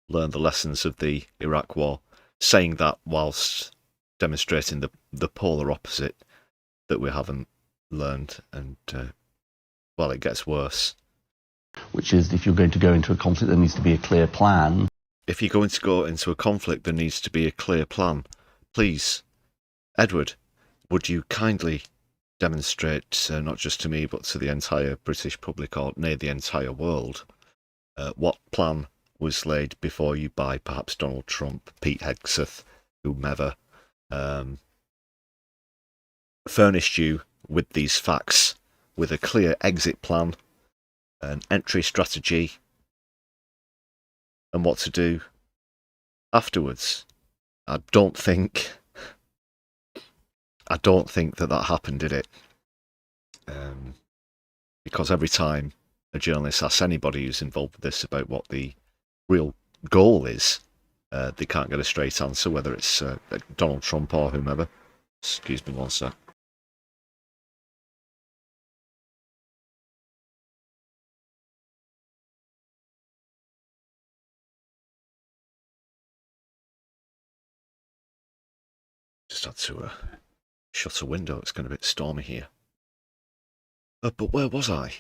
learn the lessons of the Iraq War. Saying that whilst demonstrating the polar opposite, that we haven't learned, and well, it gets worse. Which is, if you're going to go into a conflict, there needs to be a clear plan. If you're going to go into a conflict, there needs to be a clear plan. Please, Edward, would you kindly demonstrate, not just to me, but to the entire British public, or nay, the entire world, what plan was laid before you by perhaps Donald Trump, Pete Hegseth, whomever, furnished you with these facts, with a clear exit plan, an entry strategy, and what to do afterwards. I don't think that happened, did it? Because every time a journalist asks anybody who's involved with this about what the real goal is, they can't get a straight answer, whether it's Donald Trump or whomever. Excuse me 1 sec. Just had to shut a window. It's getting a bit stormy here. But where was I?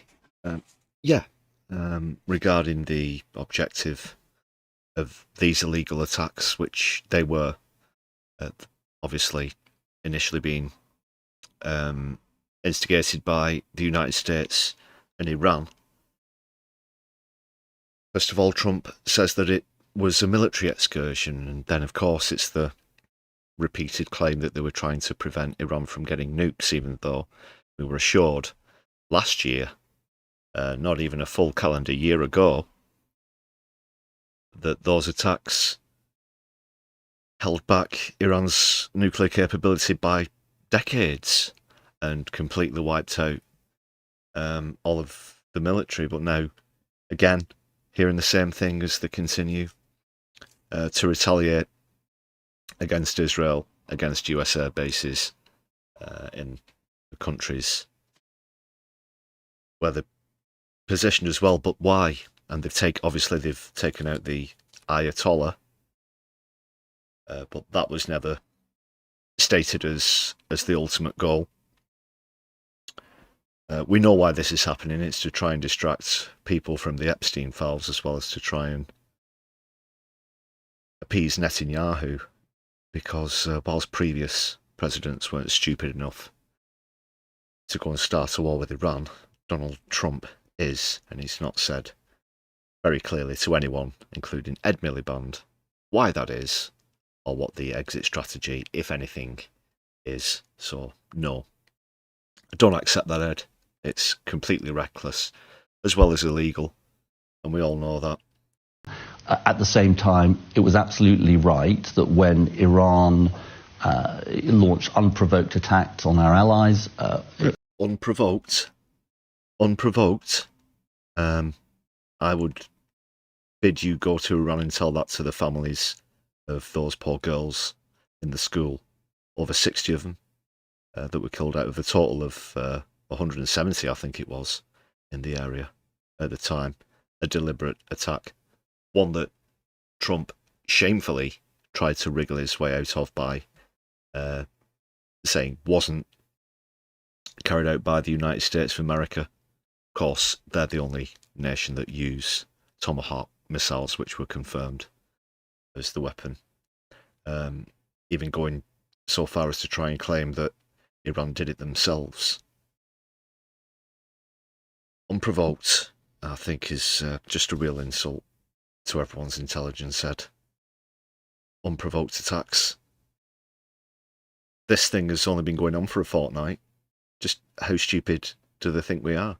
Regarding the objective of these illegal attacks, which they were obviously initially being instigated by the United States and Iran. First of all, Trump says that it was a military excursion, and then of course it's the repeated claim that they were trying to prevent Iran from getting nukes, even though we were assured last year, not even a full calendar year ago, that those attacks held back Iran's nuclear capability by decades and completely wiped out all of the military. But now, again, hearing the same thing as they continue to retaliate against Israel, against US air bases in the countries where they're positioned as well. But why? And they've taken out the Ayatollah, but that was never stated as the ultimate goal. We know why this is happening. It's to try and distract people from the Epstein files, as well as to try and appease Netanyahu, because whilst previous presidents weren't stupid enough to go and start a war with Iran, Donald Trump is, and he's not said very clearly to anyone, including Ed Miliband, why that is, or what the exit strategy, if anything, is. So, no. I don't accept that, Ed. It's completely reckless, as well as illegal, and we all know that. At the same time, it was absolutely right that when Iran launched unprovoked attacks on our allies... Unprovoked? I would bid you go to Iran and tell that to the families of those poor girls in the school. Over 60 of them that were killed out of a total of 170, I think it was, in the area at the time. A deliberate attack one that Trump shamefully tried to wriggle his way out of by saying wasn't carried out by the United States of America. Of course, they're the only nation that use Tomahawk missiles, which were confirmed as the weapon. Even going so far as to try and claim that Iran did it themselves. Unprovoked, I think, is just a real insult to everyone's intelligence head. Unprovoked attacks. This thing has only been going on for a fortnight. Just how stupid do they think we are?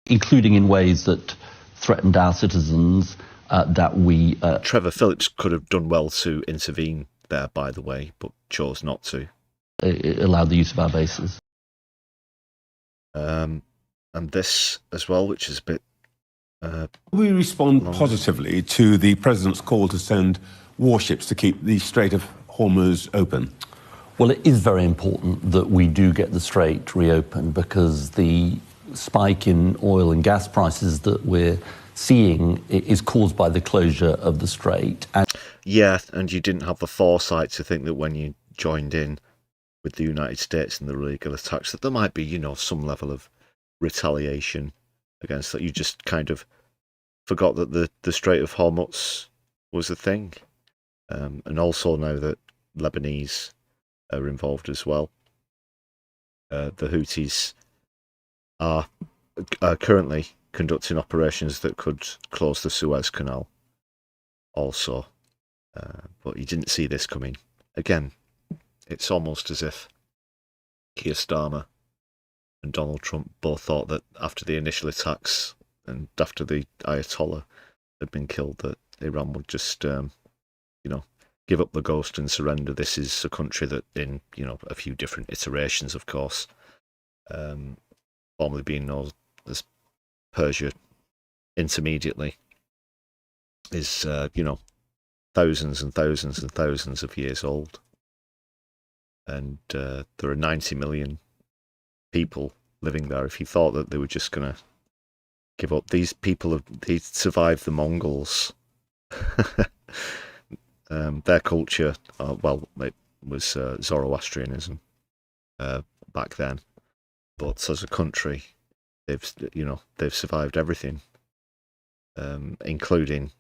Including in ways that threatened our citizens, that we... Trevor Phillips could have done well to intervene there, by the way, but chose not to. It allowed the use of our bases. And this as well, which is a bit... we respond positively to the President's call to send warships to keep the Strait of Hormuz open? Well, it is very important that we do get the Strait reopened, because the spike in oil and gas prices that we're seeing is caused by the closure of the Strait. Yeah, and you didn't have the foresight to think that when you joined in with the United States and the illegal attacks that there might be, you know, some level of retaliation against that. You just kind of forgot that the Strait of Hormuz was a thing. And also now that Lebanese are involved as well. The Houthis are currently conducting operations that could close the Suez Canal also. But you didn't see this coming. Again, it's almost as if Keir Starmer and Donald Trump both thought that after the initial attacks and after the Ayatollah had been killed, that Iran would just, give up the ghost and surrender. This is a country that in, a few different iterations, of course, formerly being known as Persia intermediately, is, thousands and thousands and thousands of years old. And there are 90 million people living there. If you thought that they were just going to give up, these people they survived the Mongols. Their culture, it was Zoroastrianism back then, but as a country, they've survived everything, including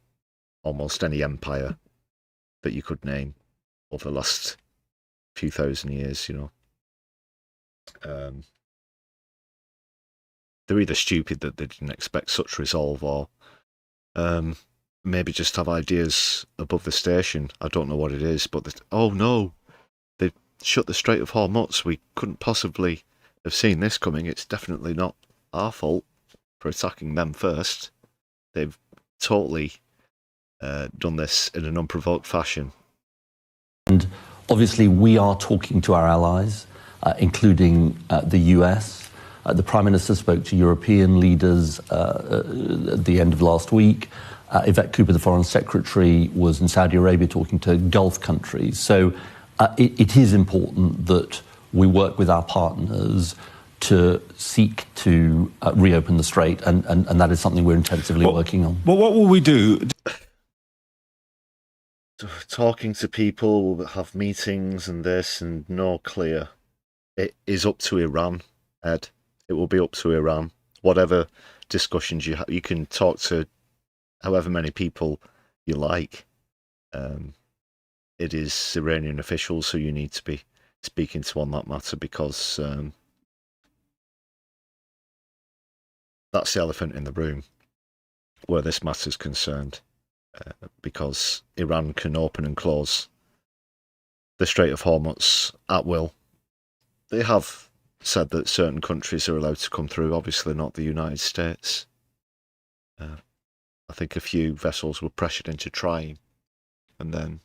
almost any empire that you could name over the last few thousand years. They're either stupid that they didn't expect such resolve, or maybe just have ideas above the station. I don't know what it is, but they shut the Strait of Hormuz. We couldn't possibly have seen this coming. It's definitely not our fault for attacking them first. They've totally done this in an unprovoked fashion. And obviously we are talking to our allies, including the US. The Prime Minister spoke to European leaders at the end of last week. Yvette Cooper, the Foreign Secretary, was in Saudi Arabia talking to Gulf countries. So it is important that we work with our partners to seek to reopen the Strait, and that is something we're intensively working on. Well, what will we do? Talking to people, have meetings and this, and no clear. It is up to Iran, Ed. It will be up to Iran. Whatever discussions you have, you can talk to however many people you like. It is Iranian officials who you need to be speaking to on that matter, because that's the elephant in the room where this matter is concerned. Because Iran can open and close the Strait of Hormuz at will. They have said that certain countries are allowed to come through, obviously not the United States. I think a few vessels were pressured into trying, and then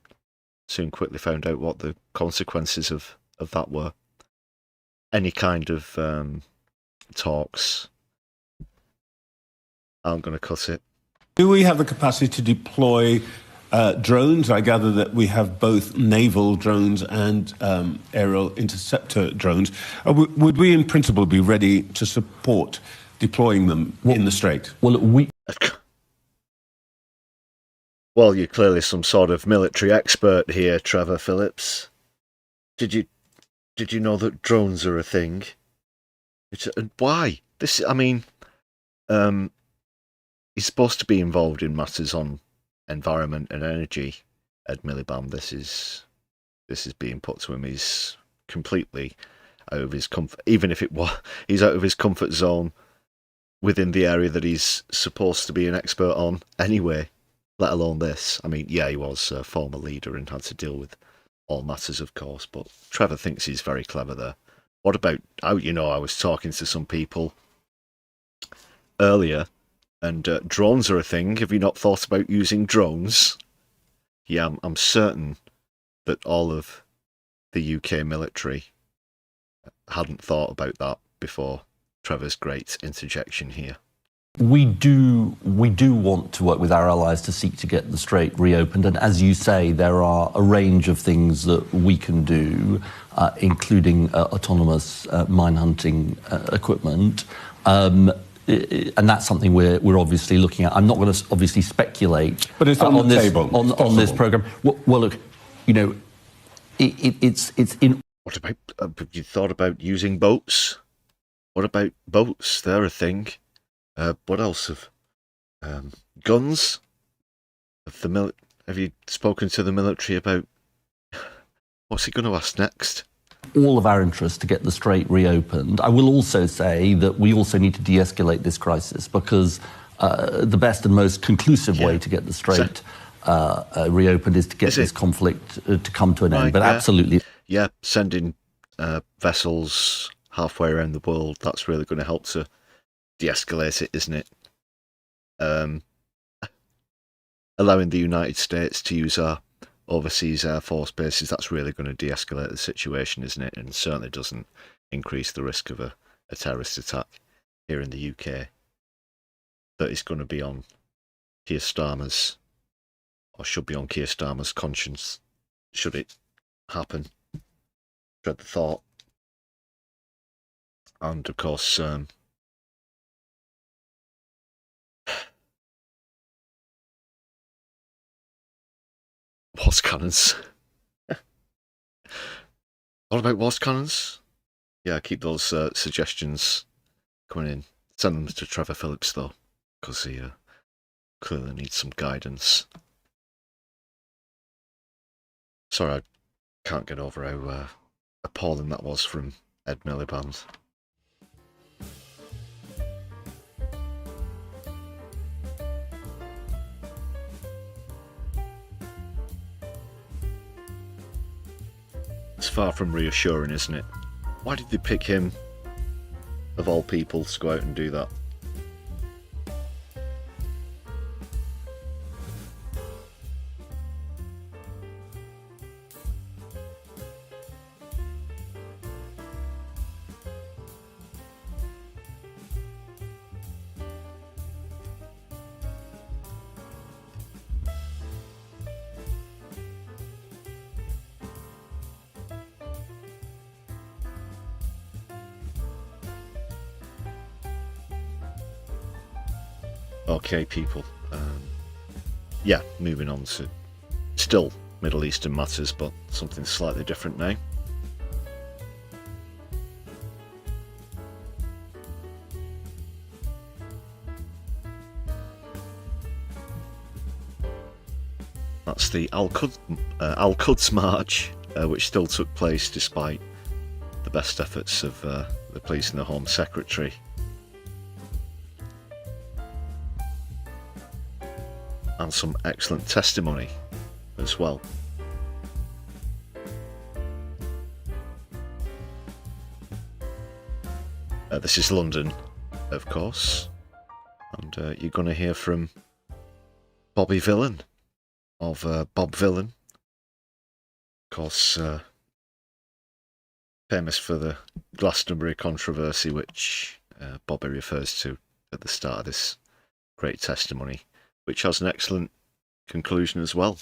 soon quickly found out what the consequences of that were. Any kind of talks aren't going to cut it. Do we have the capacity to deploy drones? I gather that we have both naval drones and aerial interceptor drones. Would we, in principle, be ready to support deploying them in the Strait? Well, Well, you're clearly some sort of military expert here, Trevor Phillips. Did you know that drones are a thing? Why? He's supposed to be involved in matters on environment and energy. Ed Miliband, this is being put to him. He's completely out of his comfort. Even if he's out of his comfort zone within the area that he's supposed to be an expert on anyway. Let alone this. I mean, yeah, he was a former leader and had to deal with all matters, of course. But Trevor thinks he's very clever there. What about? I was talking to some people earlier, and drones are a thing. Have you not thought about using drones? Yeah, I'm certain that all of the UK military hadn't thought about that before Trevor's great interjection here. We do want to work with our allies to seek to get the Strait reopened, and as you say, there are a range of things that we can do, including autonomous mine hunting equipment. And that's something we're obviously looking at. I'm not going to obviously speculate, but it's on the table on this program. Well, look, it's in. What about? Have you thought about using boats? What about boats? They're a thing. What else? Guns? Have you spoken to the military about what's he going to ask next? All of our interests to get the Strait reopened. I will also say that we also need to de-escalate this crisis, because the best and most conclusive way to get the Strait reopened is to get this conflict to come to an end. But absolutely. Yeah, sending vessels halfway around the world, that's really going to help to de-escalate it, isn't it? Allowing the United States to use our overseas Air Force bases, that's really going to de-escalate the situation, isn't it? And certainly doesn't increase the risk of a terrorist attack here in the UK that is going to be on Keir Starmer's, or should be on Keir Starmer's conscience, should it happen. Dread the thought. And of course, Wars cannons. What about Wars cannons? Yeah, keep those suggestions coming in. Send them to Trevor Phillips, though, because he clearly needs some guidance. Sorry, I can't get over how appalling that was from Ed Miliband. It's far from reassuring, isn't it? Why did they pick him, of all people, to go out and do that? Okay, people. Yeah, moving on to still Middle Eastern matters, but something slightly different now. That's the Al-Quds March, which still took place despite the best efforts of the police and the Home Secretary. And some excellent testimony as well. This is London, of course, and you're going to hear from Bobby Villan of Bob Villan, of course, famous for the Glastonbury controversy, which Bobby refers to at the start of this great testimony, which has an excellent conclusion as well.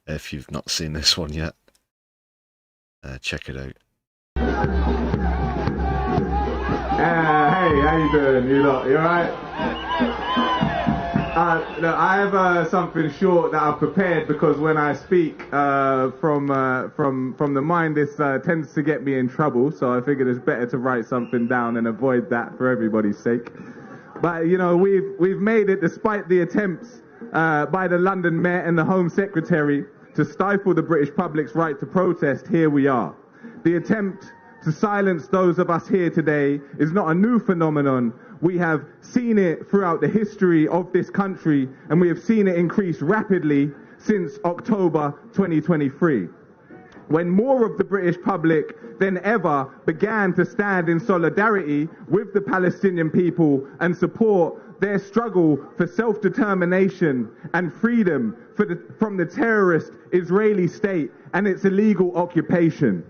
If you've not seen this one yet, check it out. Hey, how you doing? You alright? No, I have something short that I've prepared because when I speak from the mind, this tends to get me in trouble. So I figured it's better to write something down and avoid that for everybody's sake. But you know, we've made it despite the attempts by the London Mayor and the Home Secretary to stifle the British public's right to protest. Here we are. The attempt to silence those of us here today is not a new phenomenon. We have seen it throughout the history of this country, and we have seen it increase rapidly since October 2023, when more of the British public than ever began to stand in solidarity with the Palestinian people and support their struggle for self-determination and freedom from the terrorist Israeli state and its illegal occupation.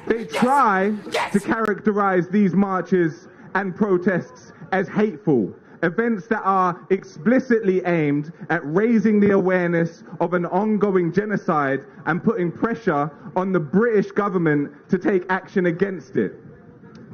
They try to characterize these marches and protests as hateful, events that are explicitly aimed at raising the awareness of an ongoing genocide and putting pressure on the British government to take action against it.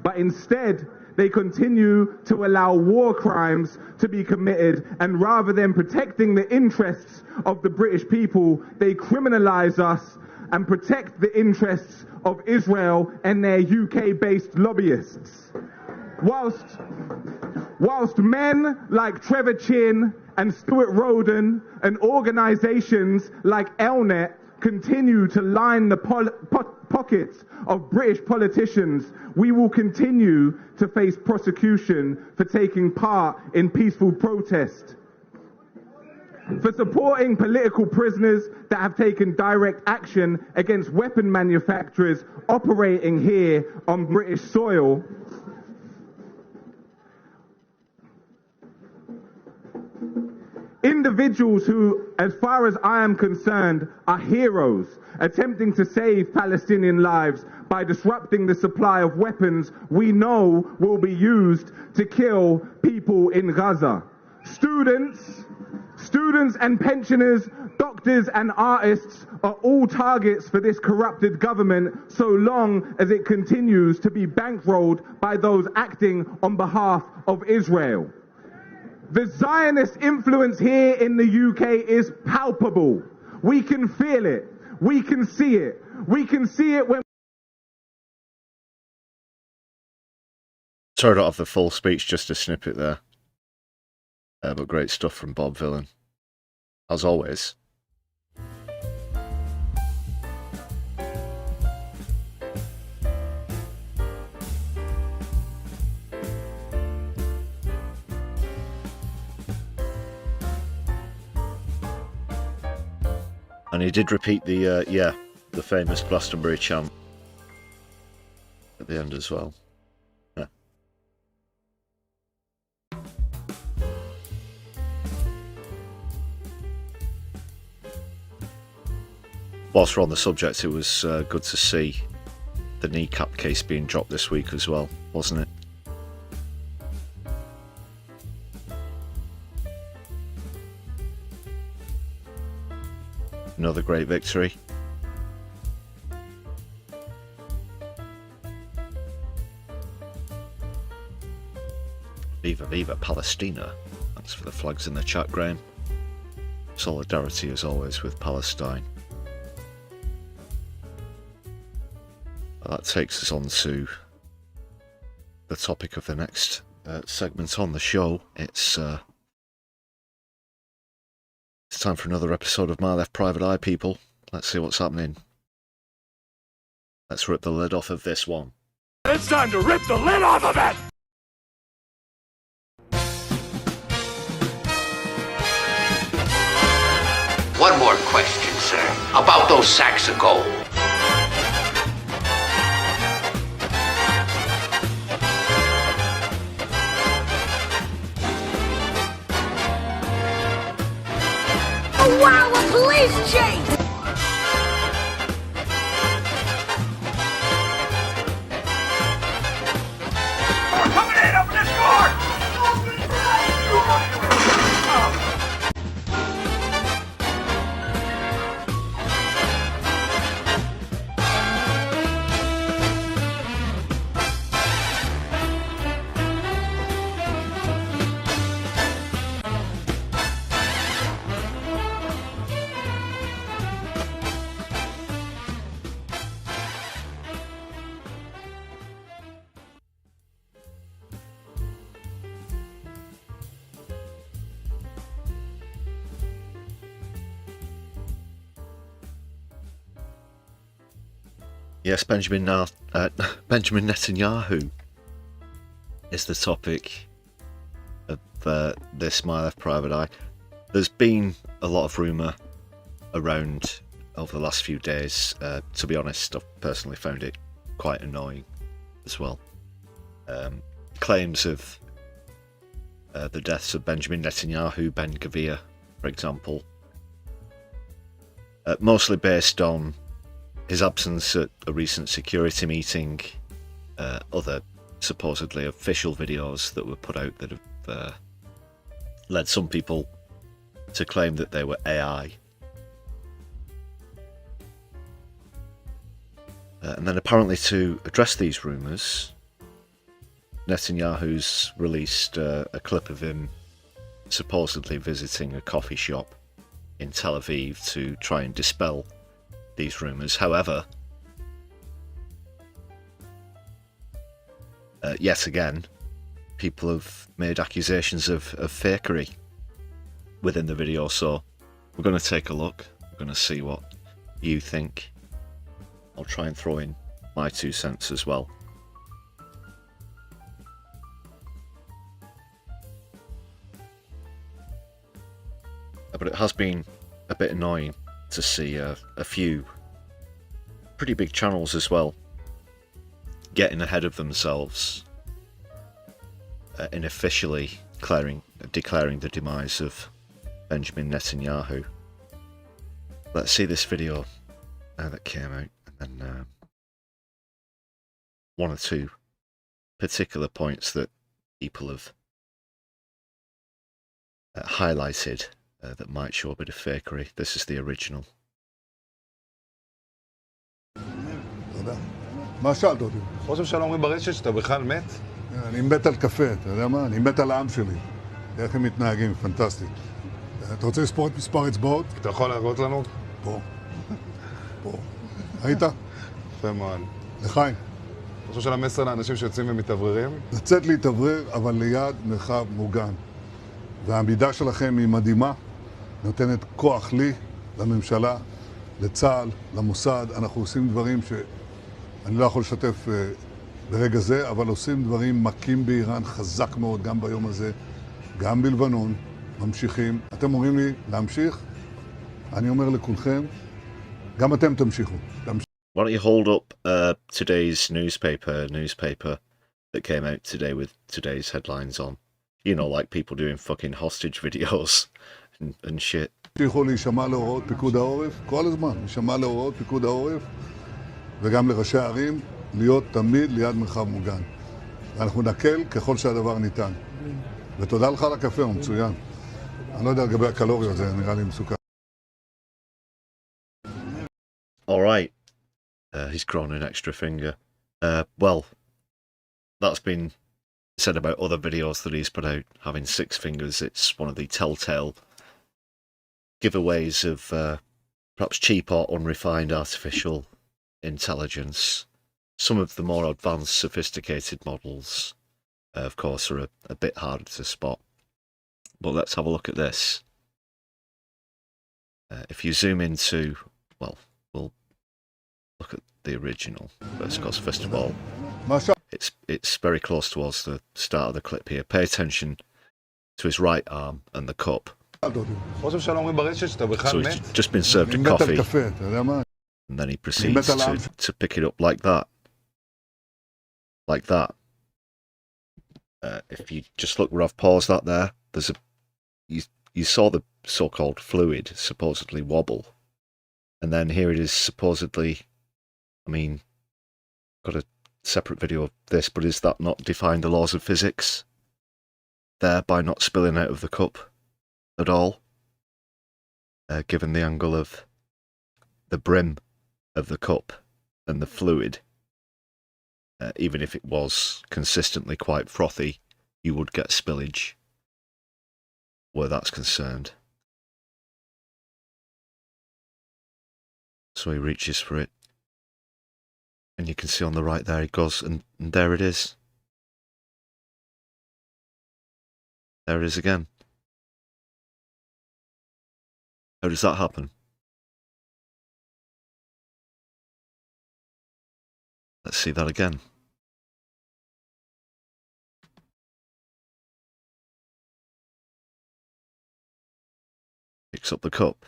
But instead, they continue to allow war crimes to be committed, and rather than protecting the interests of the British people, they criminalize us and protect the interests of Israel and their UK-based lobbyists. Whilst men like Trevor Chin and Stuart Roden and organisations like Elnet continue to line the pockets of British politicians, we will continue to face prosecution for taking part in peaceful protest, for supporting political prisoners that have taken direct action against weapon manufacturers operating here on British soil, individuals who, as far as I am concerned, are heroes, attempting to save Palestinian lives by disrupting the supply of weapons we know will be used to kill people in Gaza. Students and pensioners, doctors and artists are all targets for this corrupted government so long as it continues to be bankrolled by those acting on behalf of Israel. The Zionist influence here in the UK is palpable. We can feel it. We can see it. We can see it when... Sorry, I don't have the full speech, just a snippet there. But great stuff from Bob Villain, as always. And he did repeat the famous Glastonbury chant at the end as well. Yeah. Whilst we're on the subject, it was good to see the kneecap case being dropped this week as well, wasn't it? Another great victory. Viva Viva Palestina. Thanks for the flags in the chat, Graham. Solidarity as always with Palestine. That takes us on to the topic of the next segment on the show. It's time for another episode of My Left Private Eye, people. Let's see what's happening. Let's rip the lid off of this one. It's time to rip the lid off of it! One more question, sir, about those sacks of gold. Wow, a police chase! We're coming in! Open this door! Yes, Benjamin Netanyahu is the topic of this My Left Private Eye. There's been a lot of rumour around over the last few days. To be honest, I've personally found it quite annoying as well. Claims of the deaths of Benjamin Netanyahu, Ben Gvir, for example, mostly based on his absence at a recent security meeting, other supposedly official videos that were put out that have led some people to claim that they were AI. And then apparently to address these rumours, Netanyahu's released a clip of him supposedly visiting a coffee shop in Tel Aviv to try and dispel these rumours. However, yet again, people have made accusations of fakery within the video, so we're going to take a look. We're going to see what you think. I'll try and throw in my 2 cents as well. But it has been a bit annoying to see a few pretty big channels as well getting ahead of themselves in officially declaring the demise of Benjamin Netanyahu. Let's see this video that came out, and then one or two particular points that people have highlighted that might show a bit of fakery. This is the original. מה שאלת אותי? חושב שלא אומרים ברשת שאתה בכלל מת? אני מת על קפה, אתה יודע מה? אני מת על העם שלי. איך הם מתנהגים, פנטסטי. אתה רוצה לספור את מספר אצבעות? אתה יכול להראות לנו? פה. פה. היית? יפה מאוד. לחיים. אתה חושב של המסר לאנשים שיוצאים ומתאווררים? לצאת להתאוורר, אבל ליד מרחב מוגן. והעמידה שלכם היא מדהימה, נותנת כוח לי, לממשלה, לצה"ל, למוסד. אנחנו עושים דברים שאני לא יכול לשתף ברגע זה, אבל עושים דברים מכים באיראן חזק מאוד, גם ביום הזה, גם בלבנון, ממשיכים. אתם אומרים לי להמשיך, אני אומר לכולכם, גם אתם תמשיכו. Why don't you hold up today's newspaper that came out today with today's headlines on? You know, like people doing fucking hostage videos and shit. תמשיכו להישמע להוראות פיקוד העורף, כל הזמן, להישמע להוראות פיקוד העורף, וגם לראשי הערים, להיות תמיד ליד מרחב מוגן. ואנחנו נקל ככל שהדבר ניתן. ותודה לך על הקפה, הוא מצוין. אני לא יודע לגבי הקלוריות, זה נראה לי מסוכן. All right. He's grown an extra finger. Well, that's been said about other videos that he's put out, having 6 fingers. It's one of the telltale giveaways of perhaps cheap or unrefined artificial intelligence. Some of the more advanced, sophisticated models, of course, are a bit harder to spot. But let's have a look at this. If you zoom into, well, we'll look at the original first, because first of all, it's very close towards the start of the clip here. Pay attention to his right arm and the cup. So he's just been served a coffee, and then he proceeds to pick it up like that. Like that. If you just look where I've paused that there, there's you saw the so-called fluid supposedly wobble, and then here it is supposedly, I mean, got a separate video of this, but is that not defying the laws of physics there by not spilling out of the cup at all, given the angle of the brim of the cup and the fluid? Even if it was consistently quite frothy, you would get spillage where that's concerned. So he reaches for it, and you can see on the right there he goes, and there it is. There it is again. How does that happen? Let's see that again. Picks up the cup.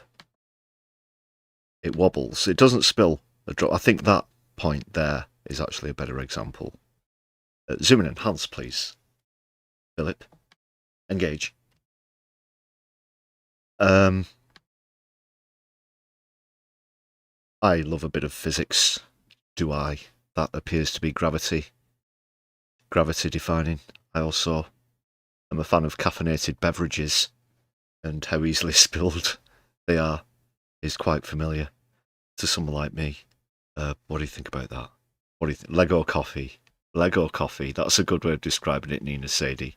It wobbles. It doesn't spill a drop. I think that point there is actually a better example. Zoom and enhance, please. Philip. Engage. I love a bit of physics. Do I? That appears to be gravity. Gravity defining. I also am a fan of caffeinated beverages, and how easily spilled they are is quite familiar to someone like me. What do you think about that? What do you think? Lego coffee. Lego coffee. That's a good way of describing it, Nina Sadie.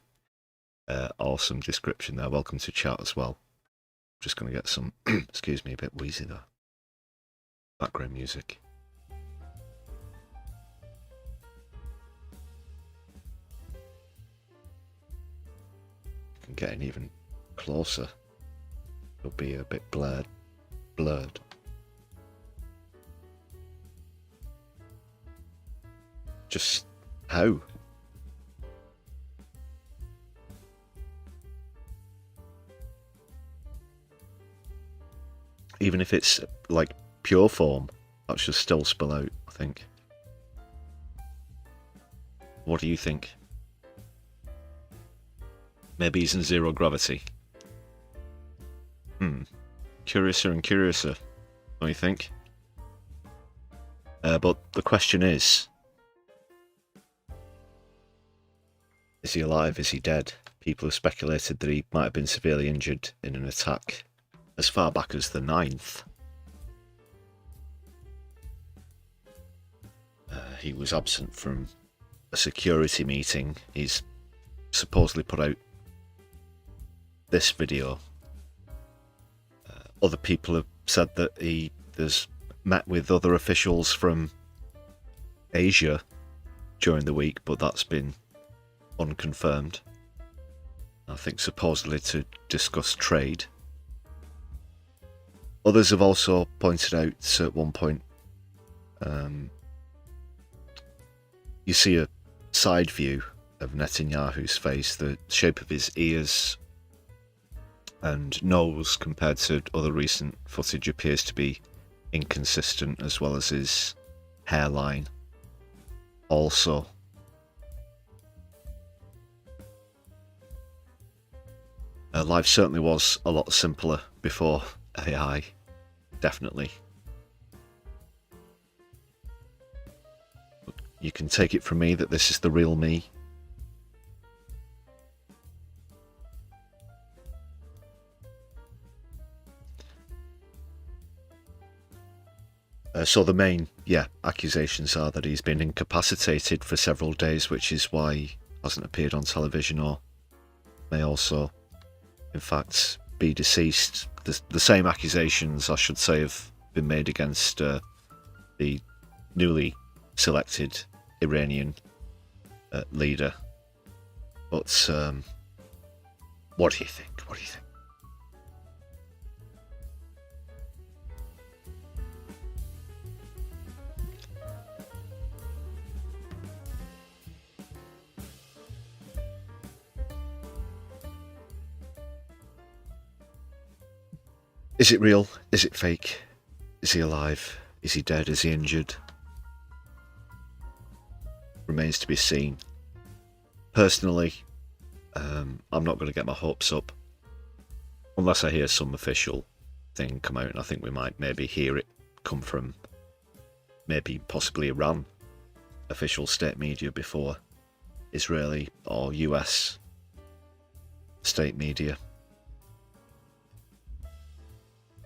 Awesome description there. Welcome to chat as well. Just going to get some, excuse me, a bit wheezy there. Background music. Getting even closer. It'll be a bit blurred. Just how? Even if it's like pure form, that should still spill out, I think. What do you think? Maybe he's in zero gravity. Curiouser and curiouser, don't you think? But the question is he alive? Is he dead? People have speculated that he might have been severely injured in an attack as far back as the 9th. He was absent from a security meeting. He's supposedly put out this video. Other people have said that he has met with other officials from Asia during the week, but that's been unconfirmed. I think supposedly to discuss trade. Others have also pointed out at one point, you see a side view of Netanyahu's face, the shape of his ears and nose compared to other recent footage appears to be inconsistent, as well as his hairline also. Life certainly was a lot simpler before AI, definitely. You can take it from me that this is the real me. So the main, accusations are that he's been incapacitated for several days, which is why he hasn't appeared on television, or may also, in fact, be deceased. The same accusations, I should say, have been made against the newly selected Iranian leader. But what do you think? What do you think? Is it real? Is it fake? Is he alive? Is he dead? Is he injured? Remains to be seen. Personally, I'm not going to get my hopes up unless I hear some official thing come out, and I think we might maybe hear it come from maybe possibly Iran official state media before Israeli or US state media.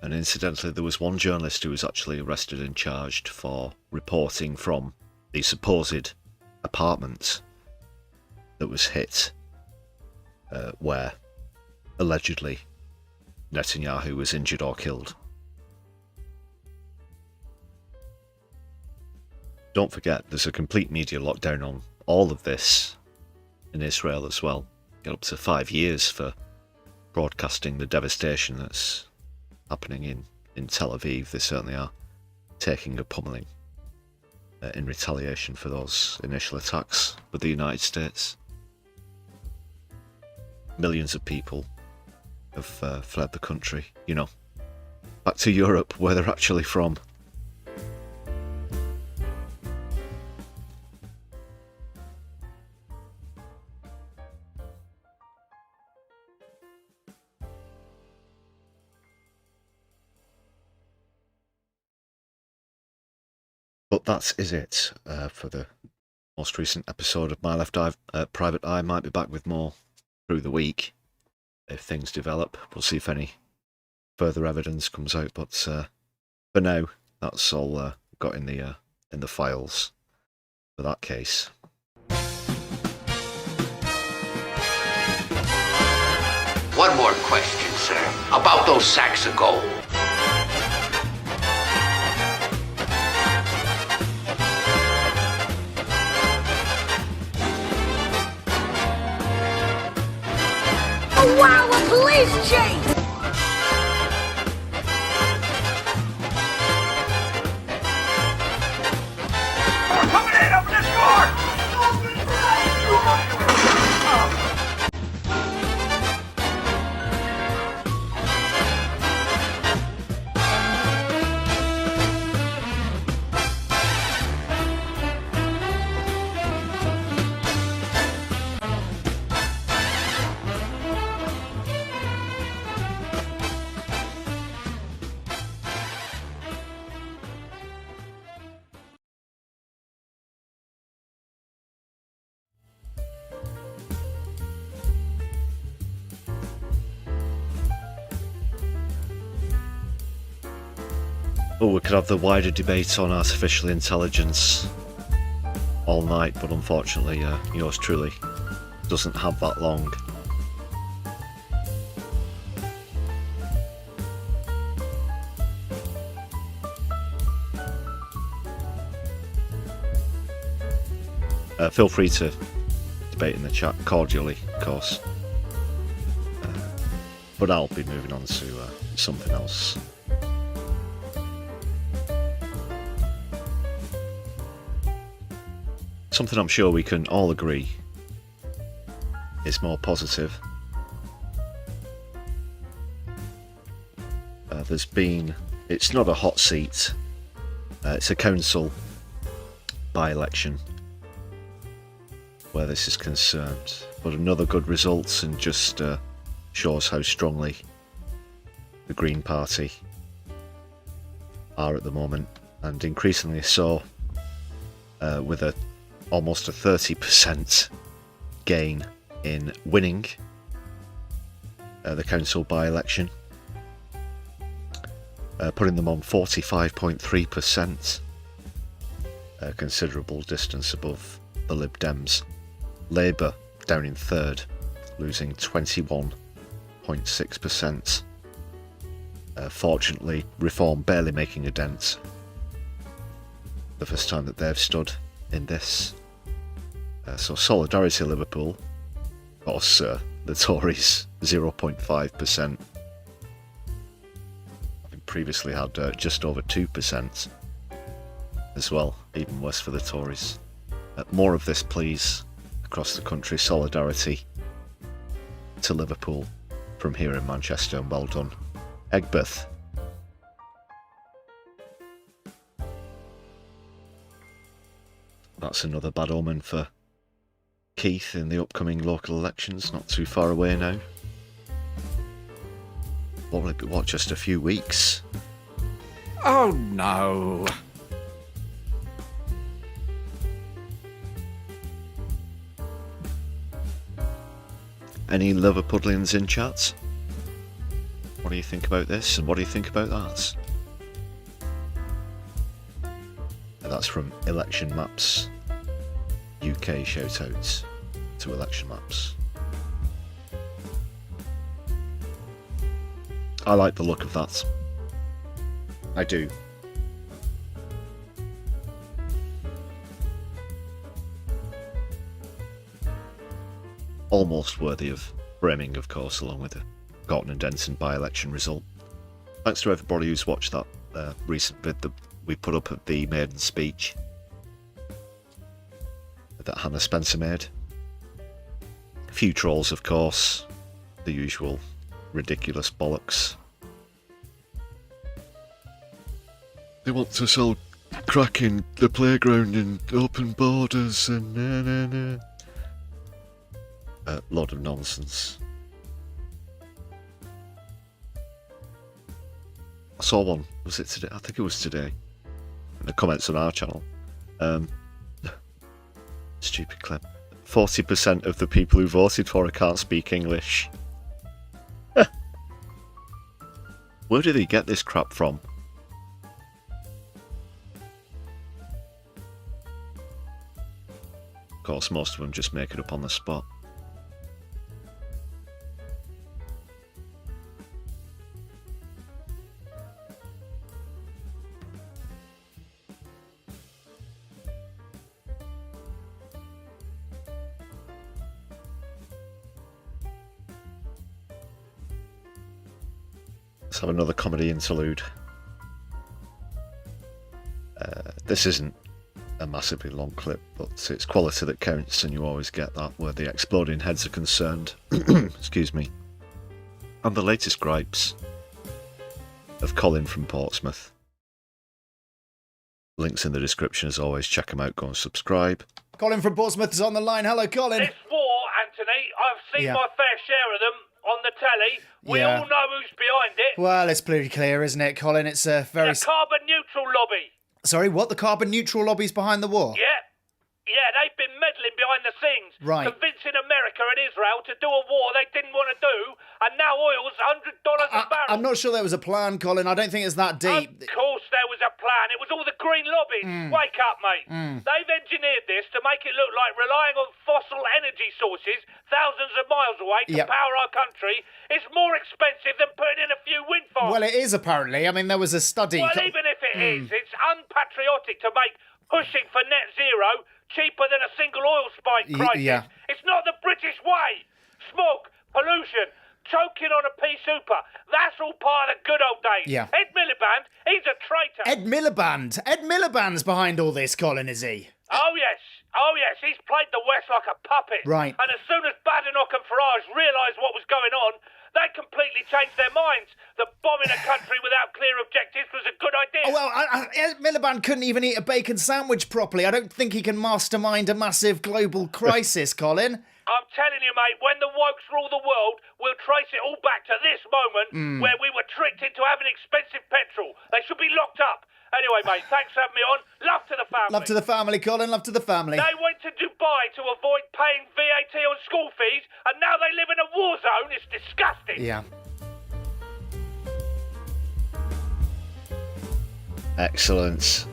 And incidentally, there was one journalist who was actually arrested and charged for reporting from the supposed apartment that was hit, where allegedly Netanyahu was injured or killed. Don't forget, there's a complete media lockdown on all of this in Israel as well. Get up to 5 years for broadcasting the devastation that's happening in Tel Aviv. They certainly are taking a pummeling. in retaliation for those initial attacks with the United States. Millions of people have fled the country, you know, back to Europe, where they're actually from. But that is it for the most recent episode of My Left Eye. Private Eye might be back with more through the week if things develop. We'll see if any further evidence comes out. But for now, that's all got in the files for that case. One more question, sir. About those sacks of gold. Wow, a police chase! Coming in, open this door! Oh, we could have the wider debate on artificial intelligence all night, but unfortunately, yours truly doesn't have that long. Feel free to debate in the chat cordially, of course. But I'll be moving on to something else. Something I'm sure we can all agree is more positive. It's not a hot seat, it's a council by-election where this is concerned, but another good result, and just shows how strongly the Green Party are at the moment, and increasingly so, with almost a 30% gain in winning the council by-election, putting them on 45.3%, a considerable distance above the Lib Dems. Labour down in third, losing 21.6%. Fortunately, Reform barely making a dent. The first time that they've stood in this. So Solidarity Liverpool, or the Tories, 0.5%. Having previously had just over 2% as well, even worse for the Tories. More of this, please, across the country. Solidarity to Liverpool from here in Manchester, and well done. Egbert. That's another bad omen for Keith in the upcoming local elections, not too far away now. What will it be, just a few weeks? Oh no. Any Liverpudlians in chat? What do you think about this, and what do you think about that? That's from Election Maps UK, shoutouts to Election Maps. I like the look of that. I do. Almost worthy of framing, of course, along with the Gorton and Denton by-election result. Thanks to everybody who's watched that recent vid that we put up at the maiden speech that Hannah Spencer made. A few trolls, of course, the usual ridiculous bollocks. They want to sell crack in the playground and open borders and lot of nonsense. I saw one, was it today? I think it was today, in the comments on our channel. Stupid clip. 40% of the people who voted for her can't speak English. Where do they get this crap from? Of course, most of them just make it up on the spot. Let's have another comedy interlude. This isn't a massively long clip, but it's quality that counts, and you always get that where the exploding heads are concerned. Excuse me. And the latest gripes of Colin from Portsmouth. Links in the description as always. Check him out. Go and subscribe. Colin from Portsmouth is on the line. Hello, Colin. This war, Anthony, I've seen my fair share of them on the telly. We all know who's behind it. Well, it's pretty clear, isn't it, Colin? It's a very... The carbon neutral lobby. Sorry, what? The carbon neutral lobby's behind the war? Yeah, they've been meddling behind the scenes, right, convincing America and Israel to do a war they didn't want to do, and now oil's $100 a barrel. I'm not sure there was a plan, Colin. I don't think it's that deep. Of course there was a plan. It was all the green lobbies. Wake up, mate. They've engineered this to make it look like relying on fossil energy sources thousands of miles away to power our country is more expensive than putting in a few wind farms. Well, it is apparently. I mean, there was a study... Well, even if it is, it's unpatriotic to make pushing for net zero cheaper than a single oil spike crisis. It's not the British way. Smoke, pollution, choking on a pea super. That's all part of the good old days. Ed Miliband, he's a traitor. Ed Miliband? Ed Miliband's behind all this, Colin, is he? Oh, yes. He's played the West like a puppet. Right. And as soon as Badenoch and Farage realised what was going on, they completely changed their minds. The bombing a country without clear objectives was a good idea. Oh, well, Ed Miliband couldn't even eat a bacon sandwich properly. I don't think he can mastermind a massive global crisis, Colin. I'm telling you, mate, when the wokes rule the world, we'll trace it all back to this moment where we were tricked into having expensive petrol. They should be locked up. Anyway, mate, thanks for having me on. Love to the family. Love to the family, Colin. Love to the family. They went to Dubai to avoid paying VAT on school fees, and now they live in a war zone. It's disgusting. Yeah. Excellent.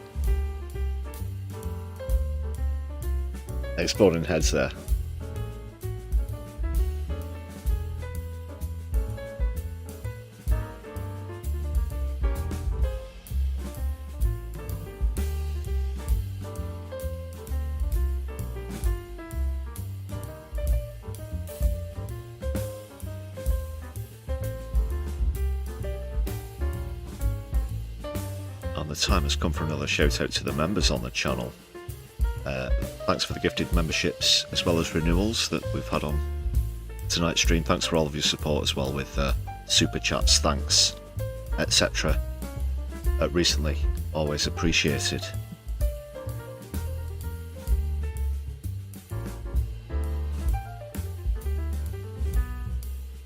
Exploding heads there. And the time has come for another shout out to the members on the channel. Thanks for the gifted memberships as well as renewals that we've had on tonight's stream. Thanks for all of your support as well with super chats, thanks, etc. Recently, always appreciated.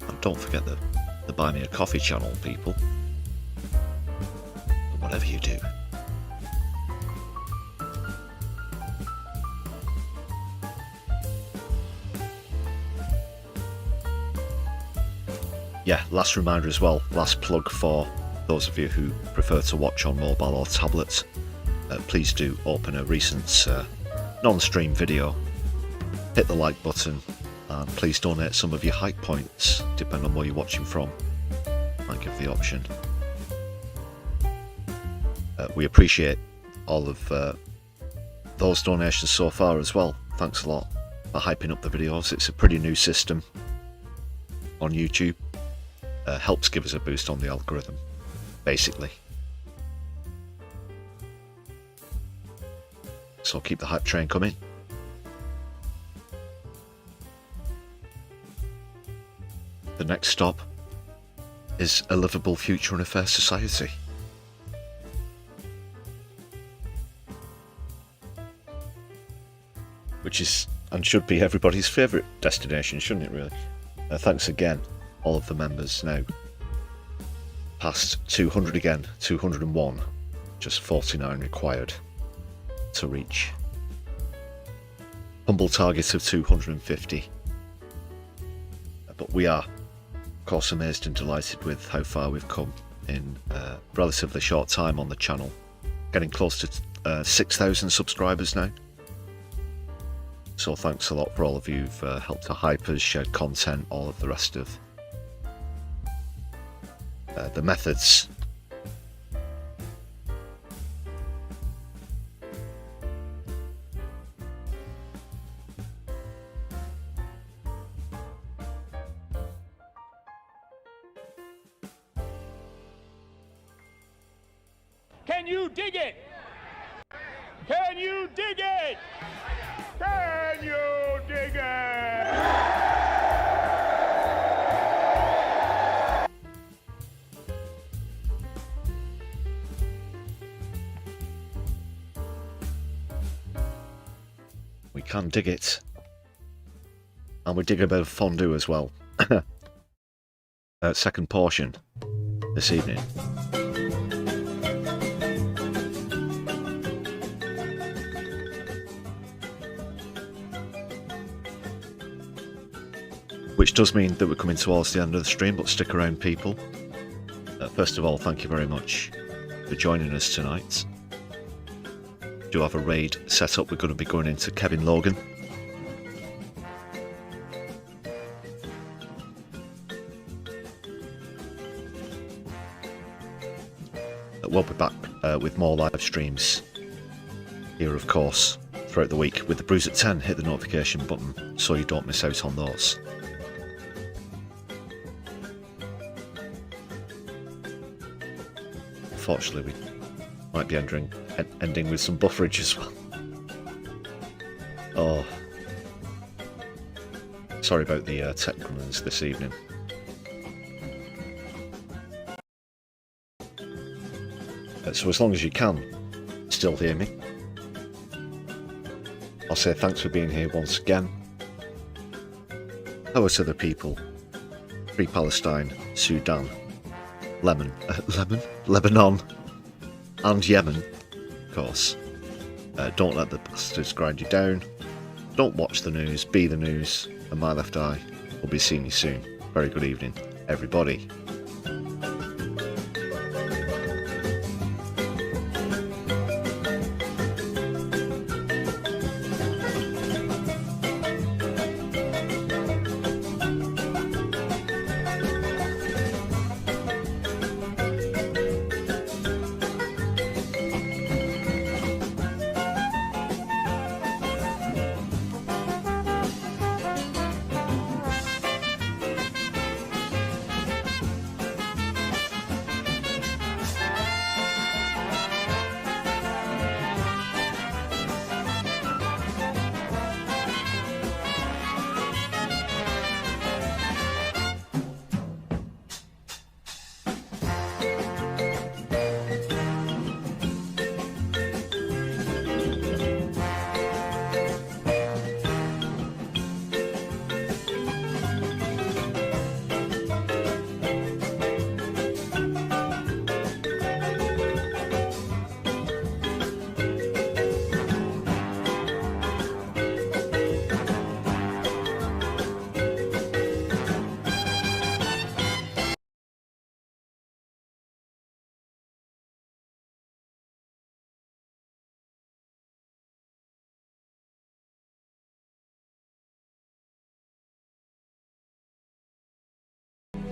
And don't forget the Buy Me a Coffee channel, people. Whatever you do. Yeah, last reminder as well, last plug for those of you who prefer to watch on mobile or tablet. Please do open a recent non-stream video, hit the like button, and please donate some of your hype points, depending on where you're watching from. I give the option. We appreciate all of those donations so far as well. Thanks a lot for hyping up the videos. It's a pretty new system on YouTube. Helps give us a boost on the algorithm, basically. So keep the hype train coming. next stop is a livable future and a fair society. Which is and should be everybody's favourite destination, shouldn't it, really? Thanks again, all of the members now. Past 200 again, 201, just 49 required to reach. Humble target of 250. But we are, of course, amazed and delighted with how far we've come in a relatively short time on the channel. Getting close to 6,000 subscribers now. So thanks a lot for all of you who've helped to hype us, shared content, all of the rest of the methods. Can you dig it? Can you dig it? Can you dig it? We can dig it. And we dig a bit of fondue as well. Second portion this evening. Which does mean that we're coming towards the end of the stream, but stick around, people. First of all, thank you very much for joining us tonight. We do have a raid set up. We're going to be going into Kevin Logan. We'll be back with more live streams here, of course, throughout the week. With the Brews at 10, hit the notification button so you don't miss out on those. Unfortunately, we might be ending with some bufferage as well. Oh, sorry about the technical ones this evening. So as long as you can still hear me, I'll say thanks for being here once again. Hello to the people. Free Palestine, Sudan, Lebanon, and Yemen, of course. Don't let the bastards grind you down. Don't watch the news, be the news, and my left eye will be seeing you soon. Very good evening, everybody.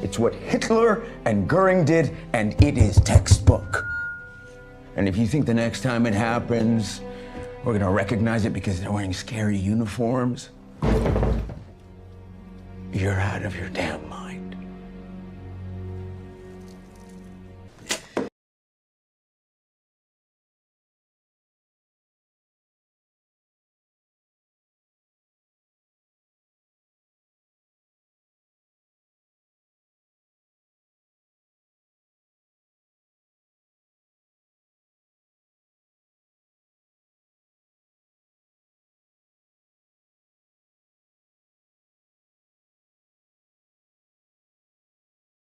It's what Hitler and Goering did, and it is textbook. And if you think the next time it happens, we're gonna recognize it because they're wearing scary uniforms, you're out of your damn